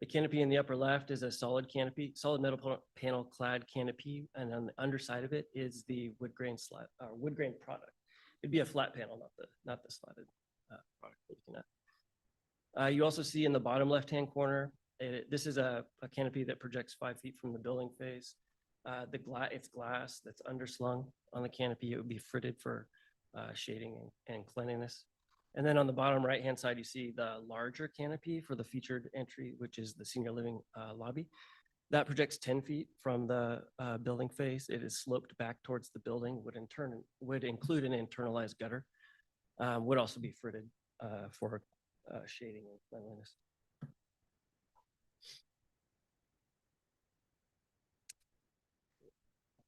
The canopy in the upper left is a solid canopy, solid metal panel clad canopy, and on the underside of it is the wood grain product. It'd be a flat panel, not the slatted product we're looking at. You also see in the bottom left-hand corner, this is a canopy that projects 5 feet from the building face. It's glass that's underslung on the canopy. It would be fritted for shading and cleanliness. And then on the bottom right-hand side, you see the larger canopy for the featured entry, which is the senior living lobby. That projects 10 feet from the building face. It is sloped back towards the building, would include an internalized gutter, would also be fritted for shading and cleanliness.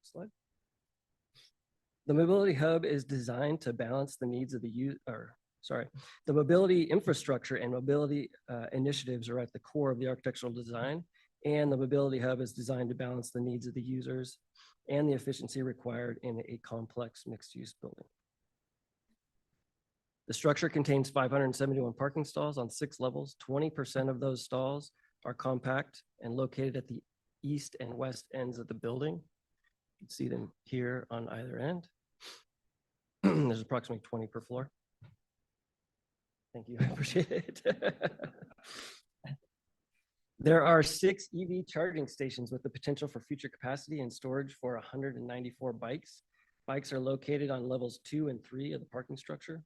Slide. The mobility hub is designed to balance the needs of the the mobility infrastructure and mobility initiatives are at the core of the architectural design, and the mobility hub is designed to balance the needs of the users and the efficiency required in a complex mixed-use building. The structure contains 571 parking stalls on 6 levels. 20% of those stalls are compact and located at the east and west ends of the building. You can see them here on either end. There's approximately 20 per floor. Thank you, I appreciate it. There are 6 EV charging stations with the potential for future capacity and storage for 194 bikes. Bikes are located on levels 2 and 3 of the parking structure.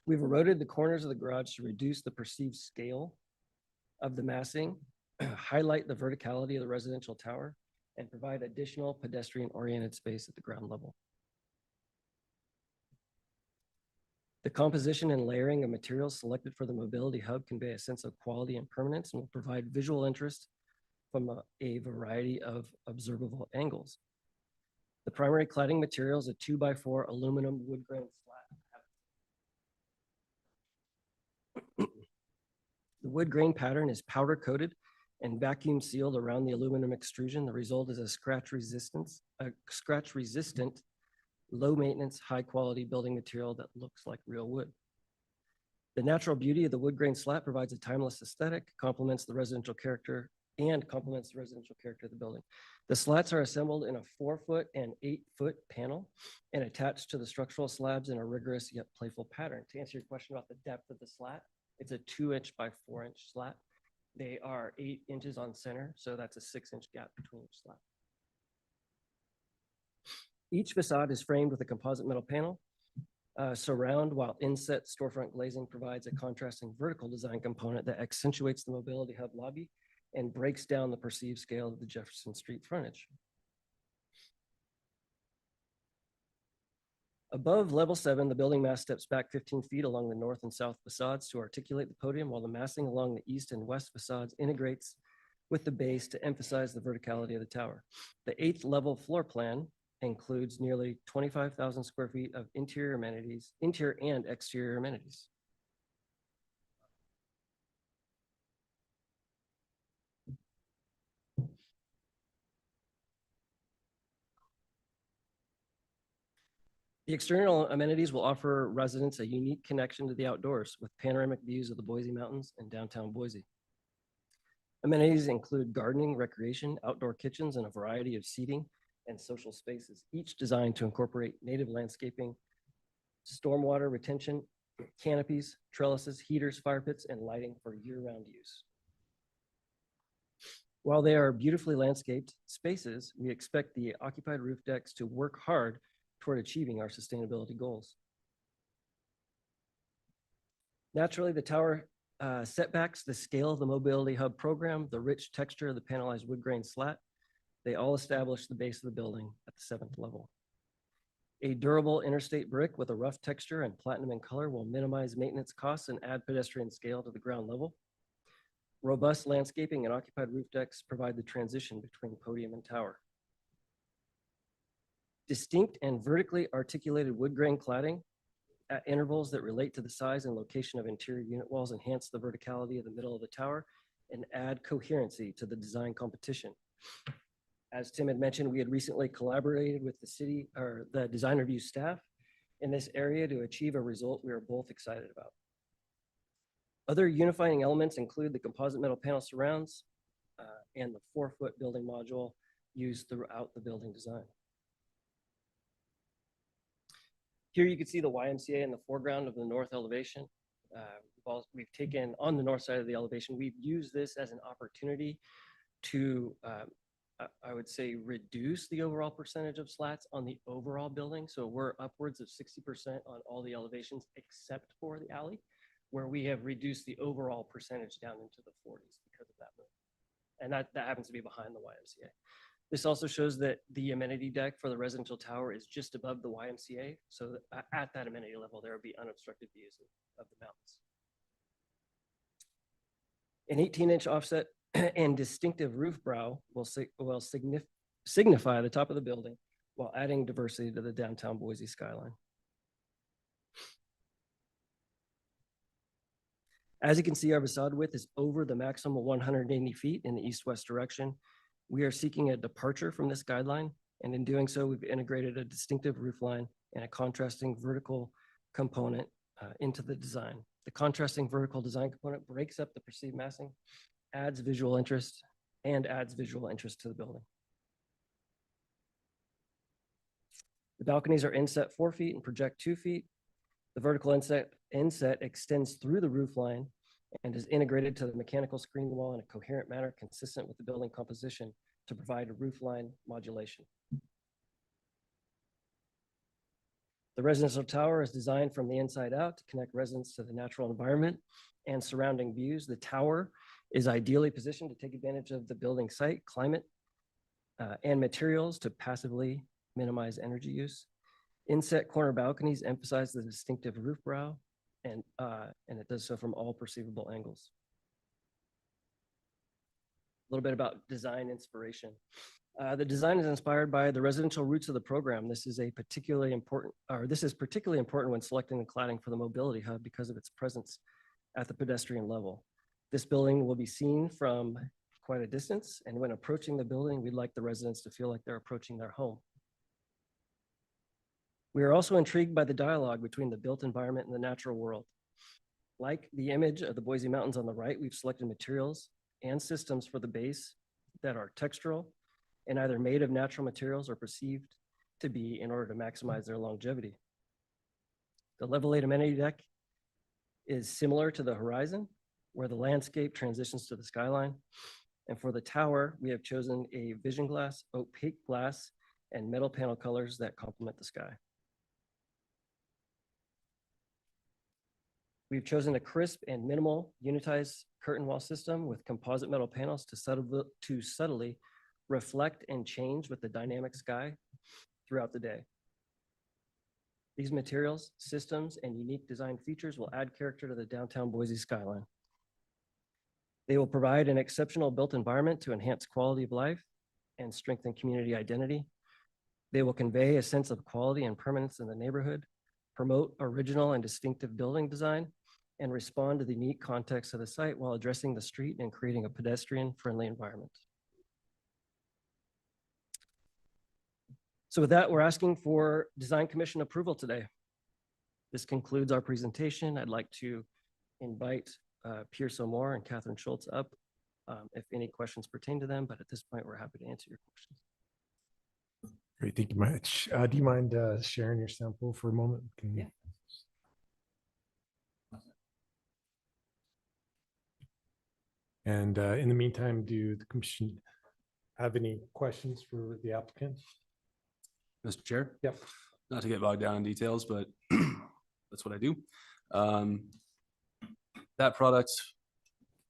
We've eroded the corners of the garage to reduce the perceived scale of the massing, highlight the verticality of the residential tower, and provide additional pedestrian-oriented space at the ground level. The composition and layering of materials selected for the mobility hub convey a sense of quality and permanence and will provide visual interest from a variety of observable angles. The primary cladding material is a 2x4 aluminum wood grain slab. The wood grain pattern is powder coated and vacuum sealed around the aluminum extrusion. The result is a scratch resistant, low maintenance, high quality building material that looks like real wood. The natural beauty of the wood grain slat provides a timeless aesthetic, complements the residential character of the building. The slats are assembled in a 4-foot and 8-foot panel and attached to the structural slabs in a rigorous yet playful pattern. To answer your question about the depth of the slat, it's a 2-inch by 4-inch slat. They are 8 inches on center, so that's a 6-inch gap between each slat. Each facade is framed with a composite metal panel surround, while inset storefront glazing provides a contrasting vertical design component that accentuates the mobility hub lobby and breaks down the perceived scale of the Jefferson Street frontage. Above level 7, the building mass steps back 15 feet along the north and south facades to articulate the podium, while the massing along the east and west facades integrates with the base to emphasize the verticality of the tower. The 8th level floor plan includes nearly 25,000 square feet of interior and exterior amenities. The external amenities will offer residents a unique connection to the outdoors with panoramic views of the Boise Mountains and downtown Boise. Amenities include gardening, recreation, outdoor kitchens, and a variety of seating and social spaces, each designed to incorporate native landscaping, stormwater retention, canopies, trellises, heaters, fire pits, and lighting for year-round use. While they are beautifully landscaped spaces, we expect the occupied roof decks to work hard toward achieving our sustainability goals. Naturally, the tower setbacks, the scale of the mobility hub program, the rich texture of the panelized wood grain slat, they all establish the base of the building at the 7th level. A durable interstate brick with a rough texture and platinum in color will minimize maintenance costs and add pedestrian scale to the ground level. Robust landscaping and occupied roof decks provide the transition between podium and tower. Distinct and vertically articulated wood grain cladding at intervals that relate to the size and location of interior unit walls enhance the verticality of the middle of the tower and add coherency to the design competition. As Tim had mentioned, we had recently collaborated with the city or the design review staff in this area to achieve a result we are both excited about. Other unifying elements include the composite metal panel surrounds and the 4-foot building module used throughout the building design. Here you can see the YMCA in the foreground of the north elevation. We've taken on the north side of the elevation, we've used this as an opportunity to, I would say, reduce the overall percentage of slats on the overall building. So we're upwards of 60% on all the elevations except for the alley, where we have reduced the overall percentage down into the 40s because of that move. And that happens to be behind the YMCA. This also shows that the amenity deck for the residential tower is just above the YMCA. So that at that amenity level, there would be unobstructed views of the mountains. An 18-inch offset and distinctive roof brow will signify the top of the building while adding diversity to the downtown Boise skyline. As you can see, our facade width is over the maximum of 180 feet in the east-west direction. We are seeking a departure from this guideline, and in doing so, we've integrated a distinctive roof line and a contrasting vertical component into the design. The contrasting vertical design component breaks up the perceived massing, adds visual interest to the building. The balconies are inset 4 feet and project 2 feet. The vertical inset extends through the roof line and is integrated to the mechanical screen wall in a coherent manner consistent with the building composition to provide roof line modulation. The residential tower is designed from the inside out to connect residents to the natural environment and surrounding views. The tower is ideally positioned to take advantage of the building site, climate, and materials to passively minimize energy use. Inset corner balconies emphasize the distinctive roof brow, and it does so from all perceivable angles. A little bit about design inspiration. The design is inspired by the residential roots of the program. This is particularly important when selecting the cladding for the mobility hub because of its presence at the pedestrian level. This building will be seen from quite a distance, and when approaching the building, we'd like the residents to feel like they're approaching their home. We are also intrigued by the dialogue between the built environment and the natural world. Like the image of the Boise Mountains on the right, we've selected materials and systems for the base that are textural and either made of natural materials or perceived to be in order to maximize their longevity. The level 8 amenity deck is similar to the horizon, where the landscape transitions to the skyline. And for the tower, we have chosen a vision glass, opaque glass, and metal panel colors that complement the sky. We've chosen a crisp and minimal unitized curtain wall system with composite metal panels to subtly reflect and change with the dynamic sky throughout the day. These materials, systems, and unique design features will add character to the downtown Boise skyline. They will provide an exceptional built environment to enhance quality of life and strengthen community identity. They will convey a sense of quality and permanence in the neighborhood, promote original and distinctive building design, and respond to the unique context of the site while addressing the street and creating a pedestrian-friendly environment. So with that, we're asking for Design Commission approval today. This concludes our presentation. I'd like to invite Pierce O'More and Catherine Schultz up if any questions pertain to them, but at this point, we're happy to answer your questions. Great, thank you much. Do you mind sharing your sample for a moment? Yeah. And in the meantime, do the commission have any questions for the applicant? Mr. Chair? Yep. Not to get bogged down in details, but that's what I do. That product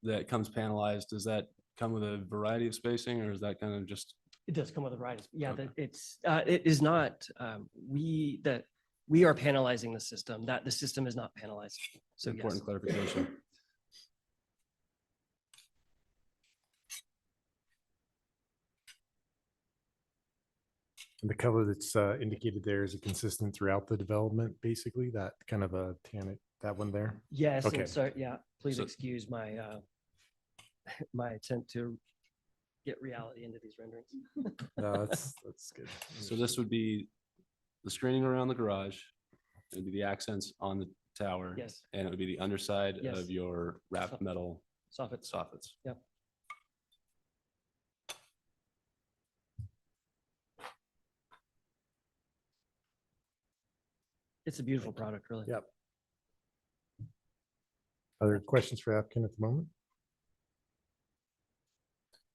that comes panelized, does that come with a variety of spacing, or is that kind of just? It does come with a variety. Yeah, Okay. it is not, we are panelizing the system, that the system is not panelized. So yes. Important clarification. And the color that's indicated there, is it consistent throughout the development, basically, that kind of a tan, that one there? Yes, Okay. and so, yeah, please So- excuse my, my attempt to get reality into these renderings. No, that's good. So this would be the screening around the garage, it would be the accents on the tower. Yes, And it would be the underside Yes. of your wrapped metal soffits. soffits. Yep. It's a beautiful product, really. Yep. Other questions for the applicant at the moment?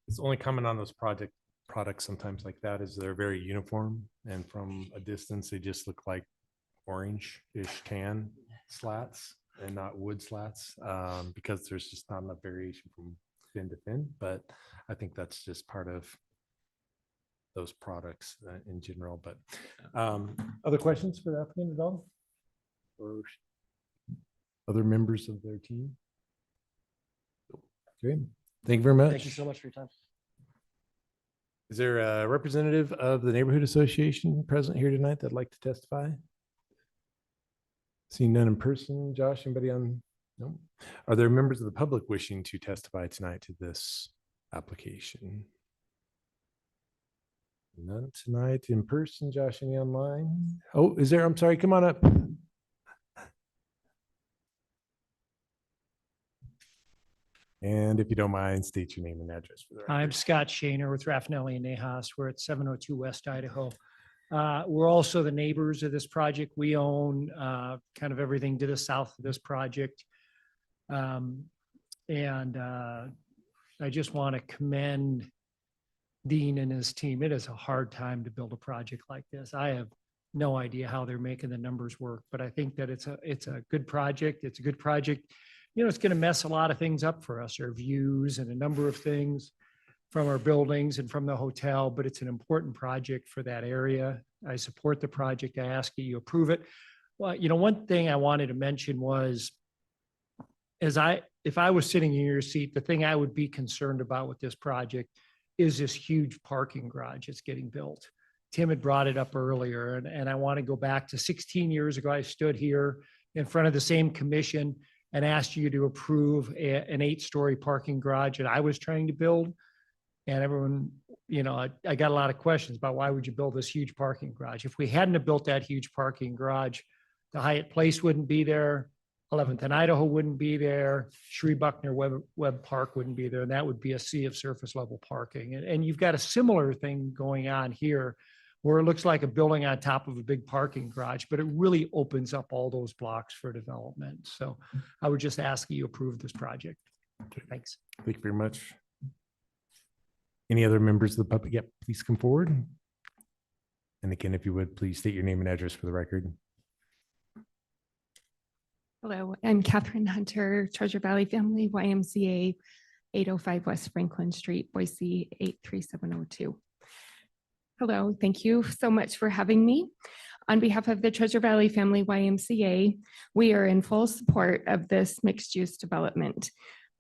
It's only comment on those products sometimes like that is they're very uniform, and from a distance, they just look like orange-ish tan slats and not wood slats, because there's just not enough variation from thin to thin. But I think that's just part of those products in general. But other questions for the applicant at all? Or other members of their team? Great. Thank you very much. Thank you so much for your time. Is there a representative of the neighborhood association present here tonight that'd like to testify? Seeing none in person. Josh, anybody on? No. Are there members of the public wishing to testify tonight to this application? None tonight in person. Josh, any online? Oh, is there? I'm sorry. Come on up. And if you don't mind, state your name and address for the record. I'm Scott Shaner with Raffinelli and Nahas. We're at 702 West Idaho. We're also the neighbors of this project. We own kind of everything to the south of this project. And I just want to commend Dean and his team. It is a hard time to build a project like this. I have no idea how they're making the numbers work, but I think that it's a good project. It's a good project. You know, it's going to mess a lot of things up for us, our views and a number of things from our buildings and from the hotel, but it's an important project for that area. I support the project. I ask you approve it. Well, you know, one thing I wanted to mention was, if I was sitting in your seat, the thing I would be concerned about with this project is this huge parking garage that's getting built. Tim had brought it up earlier, and I want to go back to 16 years ago. I stood here in front of the same commission and asked you to approve an 8-story parking garage that I was trying to build. And everyone, you know, I got a lot of questions about why would you build this huge parking garage? If we hadn't have built that huge parking garage, the Hyatt Place wouldn't be there, 11th and Idaho wouldn't be there, Shree Buckner Webb Park wouldn't be there, and that would be a sea of surface level parking. And you've got a similar thing going on here, where it looks like a building on top of a big parking garage, but it really opens up all those blocks for development. So I would just ask you approve this project. Thanks. Thank you very much. Any other members of the public? Yep, please come forward. And again, if you would, please state your name and address for the record. Hello, I'm Catherine Hunter, Treasure Valley Family YMCA, 805 West Franklin Street, Boise, 83702. Hello, thank you so much for having me. On behalf of the Treasure Valley Family YMCA, we are in full support of this mixed-use development.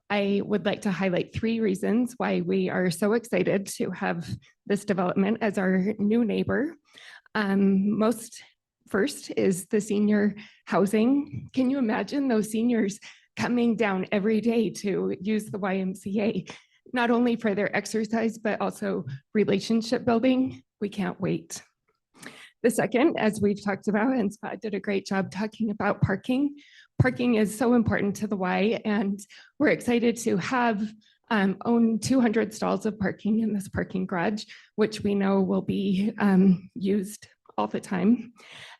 I would like to highlight 3 reasons why we are so excited to have this development as our new neighbor. First is the senior housing. Can you imagine those seniors coming down every day to use the YMCA, not only for their exercise, but also relationship building? We can't wait. The second, as we've talked about, and Scott did a great job talking about parking. Parking is so important to the Y, and we're excited to have own 200 stalls of parking in this parking garage, which we know will be used all the time.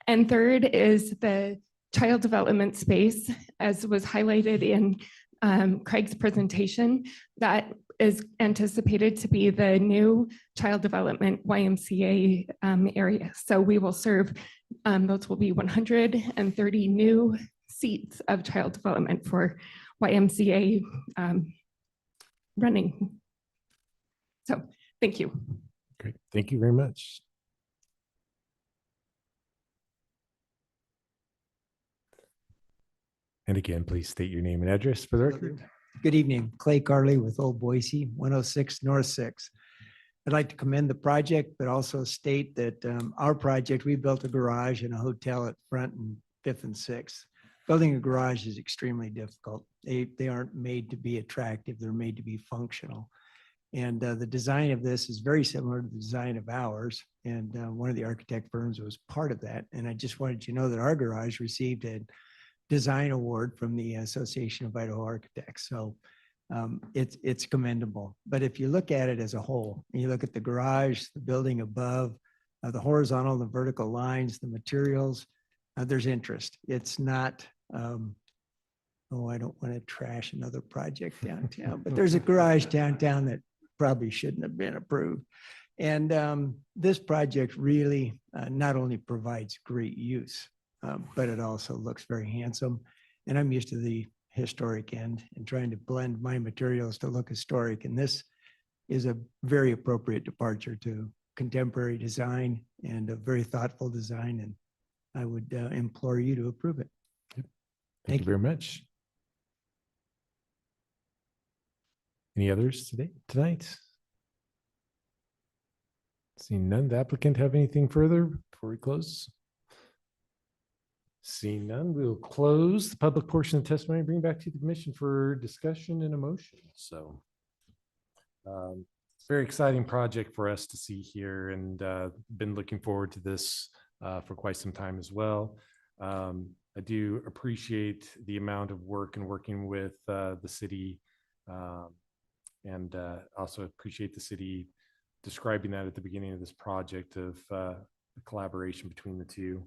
And third is the child development space, as was highlighted in Craig's presentation, that is anticipated to be the new child development YMCA area. So we will serve, those will be 130 new seats of child development for YMCA running. So thank you. Great, thank you very much. And again, please state your name and address for the record. Good evening, Clay Carley with Old Boise, 106 North 6. I'd like to commend the project, but also state that our project, we built a garage and a hotel at Front and 5th and 6th. Building a garage is extremely difficult. They aren't made to be attractive, they're made to be functional. And the design of this is very similar to the design of ours. And one of the architect firms was part of that. And I just wanted you to know that our garage received a design award from the Association of Idaho Architects. So it's commendable. But if you look at it as a whole, and you look at the garage, the building above, the horizontal, the vertical lines, the materials, there's interest. It's not, oh, I don't want to trash another project downtown, but there's a garage downtown that probably shouldn't have been approved. And this project really not only provides great use, but it also looks very handsome. And I'm used to the historic end and trying to blend my materials to look historic. And this is a very appropriate departure to contemporary design and a very thoughtful design. And I would implore you to approve it. Thank you very much. Any others tonight? Seeing none, the applicant have anything further before we close? Seeing none, we'll close the public portion of the testimony and bring back to the commission for discussion and a motion. So very exciting project for us to see here, and been looking forward to this for quite some time as well. I do appreciate the amount of work and working with the city, and also appreciate the city describing that at the beginning of this project of the collaboration between the two.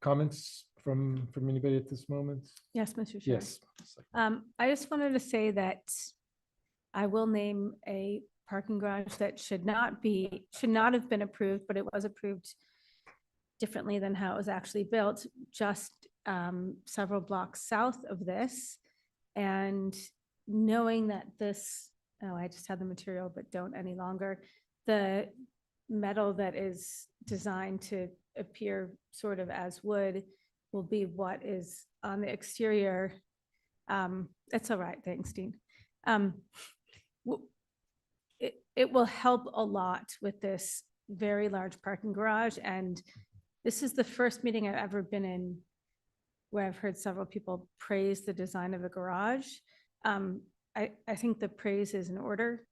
Comments from anybody at this moment? Yes, Mr. Chair. Yes. I just wanted to say that I will name a parking garage that should not have been approved, but it was approved differently than how it was actually built, just several blocks south of this. And knowing that this, oh, I just had the material, but don't any longer, the metal that is designed to appear sort of as wood will be what is on the exterior. It's all right, thanks, Dean. It will help a lot with this very large parking garage. And this is the first meeting I've ever been in where I've heard several people praise the design of a garage. I think the praise is in order.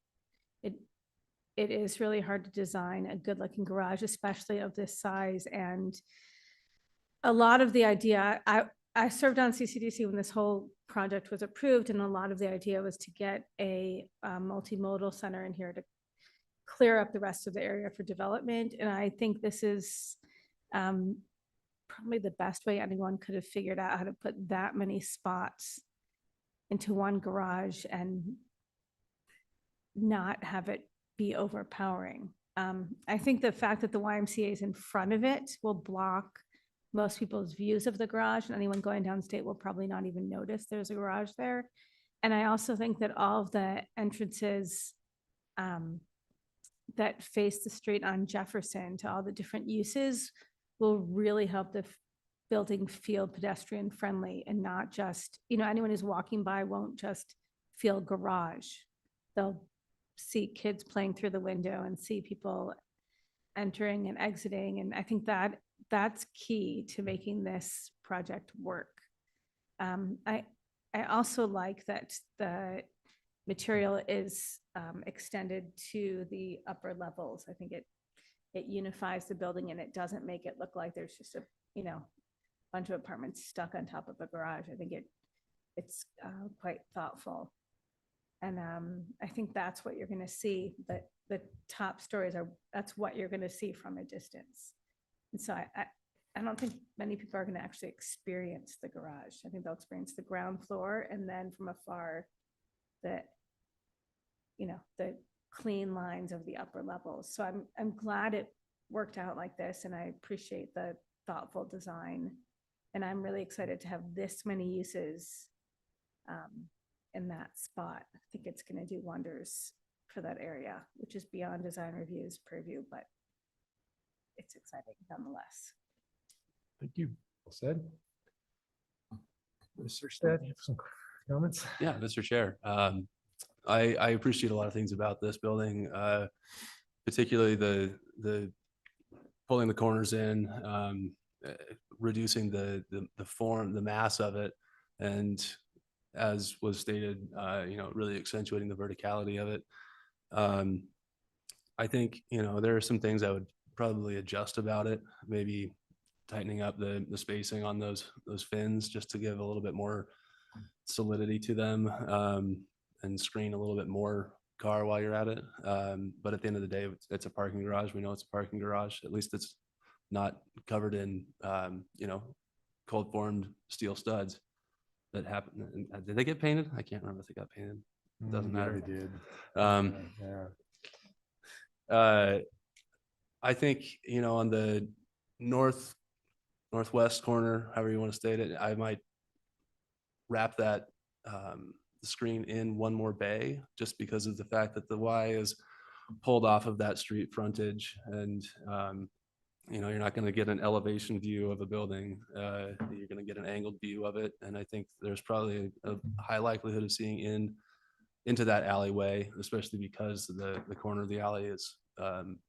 It is really hard to design a good looking garage, especially of this size. And a lot of the idea, I served on CCDC when this whole project was approved, and a lot of the idea was to get a multimodal center in here to clear up the rest of the area for development. And I think this is probably the best way anyone could have figured out how to put that many spots into one garage and not have it be overpowering. I think the fact that the YMCA is in front of it will block most people's views of the garage, and anyone going downstate will probably not even notice there's a garage there. And I also think that all of the entrances that face the street on Jefferson to all the different uses will really help the building feel pedestrian friendly and not just, anyone who's walking by won't just feel garage. They'll see kids playing through the window and see people entering and exiting. And I think that that's key to making this project work. I also like that the material is extended to the upper levels. I think it unifies the building and it doesn't make it look like there's just a bunch of apartments stuck on top of a garage. I think it's quite thoughtful. And I think that's what you're going to see, but the top stories that's what you're going to see from a distance. And so I don't think many people are going to actually experience the garage. I think they'll experience the ground floor, and then from afar, the clean lines of the upper levels. So I'm glad it worked out like this, and I appreciate the thoughtful design. And I'm really excited to have this many uses in that spot. I think it's going to do wonders for that area, which is beyond design review's purview, but it's exciting nonetheless. Thank you. Well said. Mr. Stead, you have some comments? Yeah, Mr. Chair. I appreciate a lot of things about this building, particularly the pulling the corners in, reducing the mass of it, and as was stated, really accentuating the verticality of it. I think, there are some things I would probably adjust about it, maybe tightening up the spacing on those fins just to give a little bit more solidity to them, and screen a little bit more car while you're at it. But at the end of the day, it's a parking garage. We know it's a parking garage. At least it's not covered in, cold formed steel studs that happen. Did they get painted? I can't remember if they got painted. It doesn't matter. They did. I think, on the northwest corner, however you want to state it, I might wrap that the screen in one more bay, just because of the fact that the Y is pulled off of that street frontage, and you're not going to get an elevation view of a building. You're going to get an angled view of it, and I think there's probably a high likelihood of seeing into that alleyway, especially because the corner of the alley is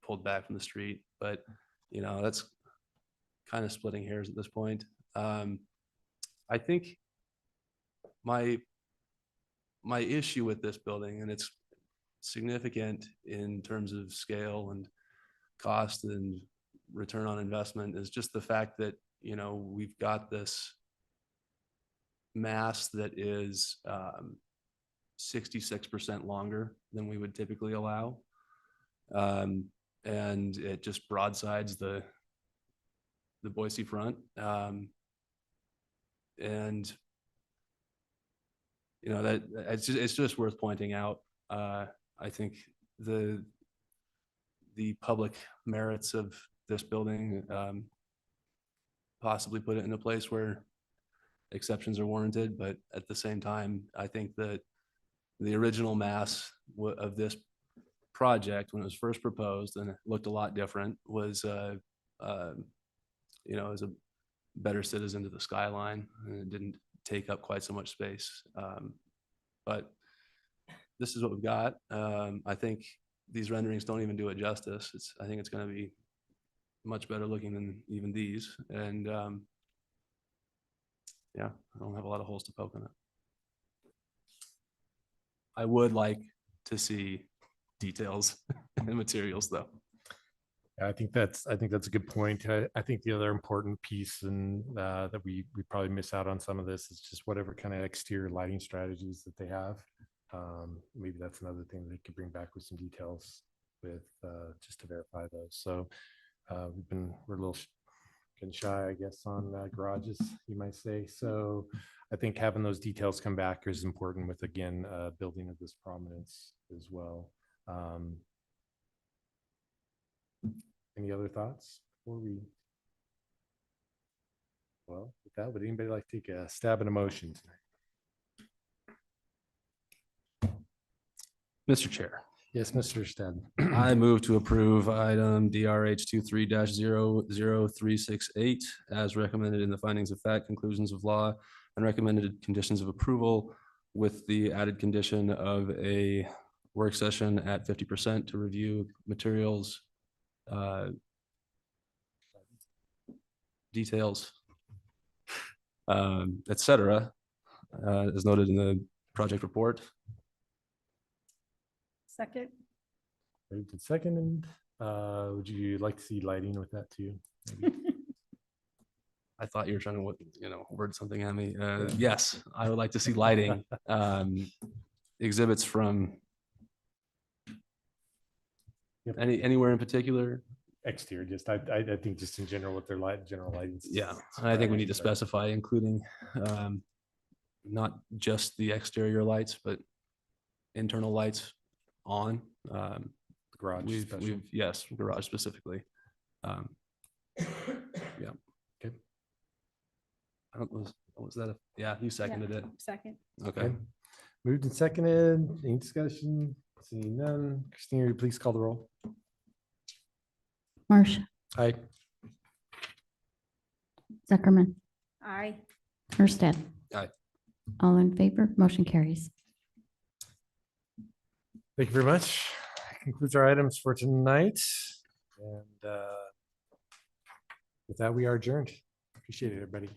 pulled back from the street. But that's kind of splitting hairs at this point. I think my issue with this building, and it's significant in terms of scale and cost and return on investment, is just the fact that we've got this mass that is 66% longer than we would typically allow, and it just broadsides the Boise front. And you know, that it's just worth pointing out. I think the public merits of this building possibly put it in a place where exceptions are warranted, but at the same time, I think that the original mass of this project, when it was first proposed and it looked a lot different, was you know, as a better citizen to the skyline, and it didn't take up quite so much space. But this is what we've got. I think these renderings don't even do it justice. I think it's going to be much better looking than even these. And yeah, I don't have a lot of holes to poke in it. I would like to see details and materials though. I think that's a good point. I think the other important piece and that we probably miss out on some of this is just whatever kind of exterior lighting strategies that they have. Maybe that's another thing they could bring back with some details with just to verify those. So we're a little getting shy, I guess, on garages, you might say. So I think having those details come back is important with, again, building of this prominence as well. Any other thoughts before we? Well, with that, would anybody like to take a stab at a motion tonight? Mr. Chair. Yes, Mr. Stead. I move to approve item DRH 23-00368 as recommended in the findings of fact, conclusions of law, and recommended conditions of approval, with the added condition of a work session at 50% to review materials, details, et cetera, as noted in the project report. Second. Moved and seconded. Would you like to see lighting with that too? Maybe? I thought you were trying to, you know, word something at me. Yes, I would like to see lighting, exhibits from anywhere in particular. Exterior, just I think just in general with their general lighting. Yeah, and I think we need to specify, including not just the exterior lights, but internal lights on. Garage. Yes, garage specifically. Yeah. Okay. I don't was that yeah, you seconded it. Second. Okay. Moved and seconded. Any discussion? Seeing none. Christina, will you please call the roll? Marsh, Aye. Zuckerman, Aye. Erstad. Aye. All in favor, motion carries. Thank you very much. That concludes our items for tonight. And with that, we are adjourned. Appreciate it, everybody.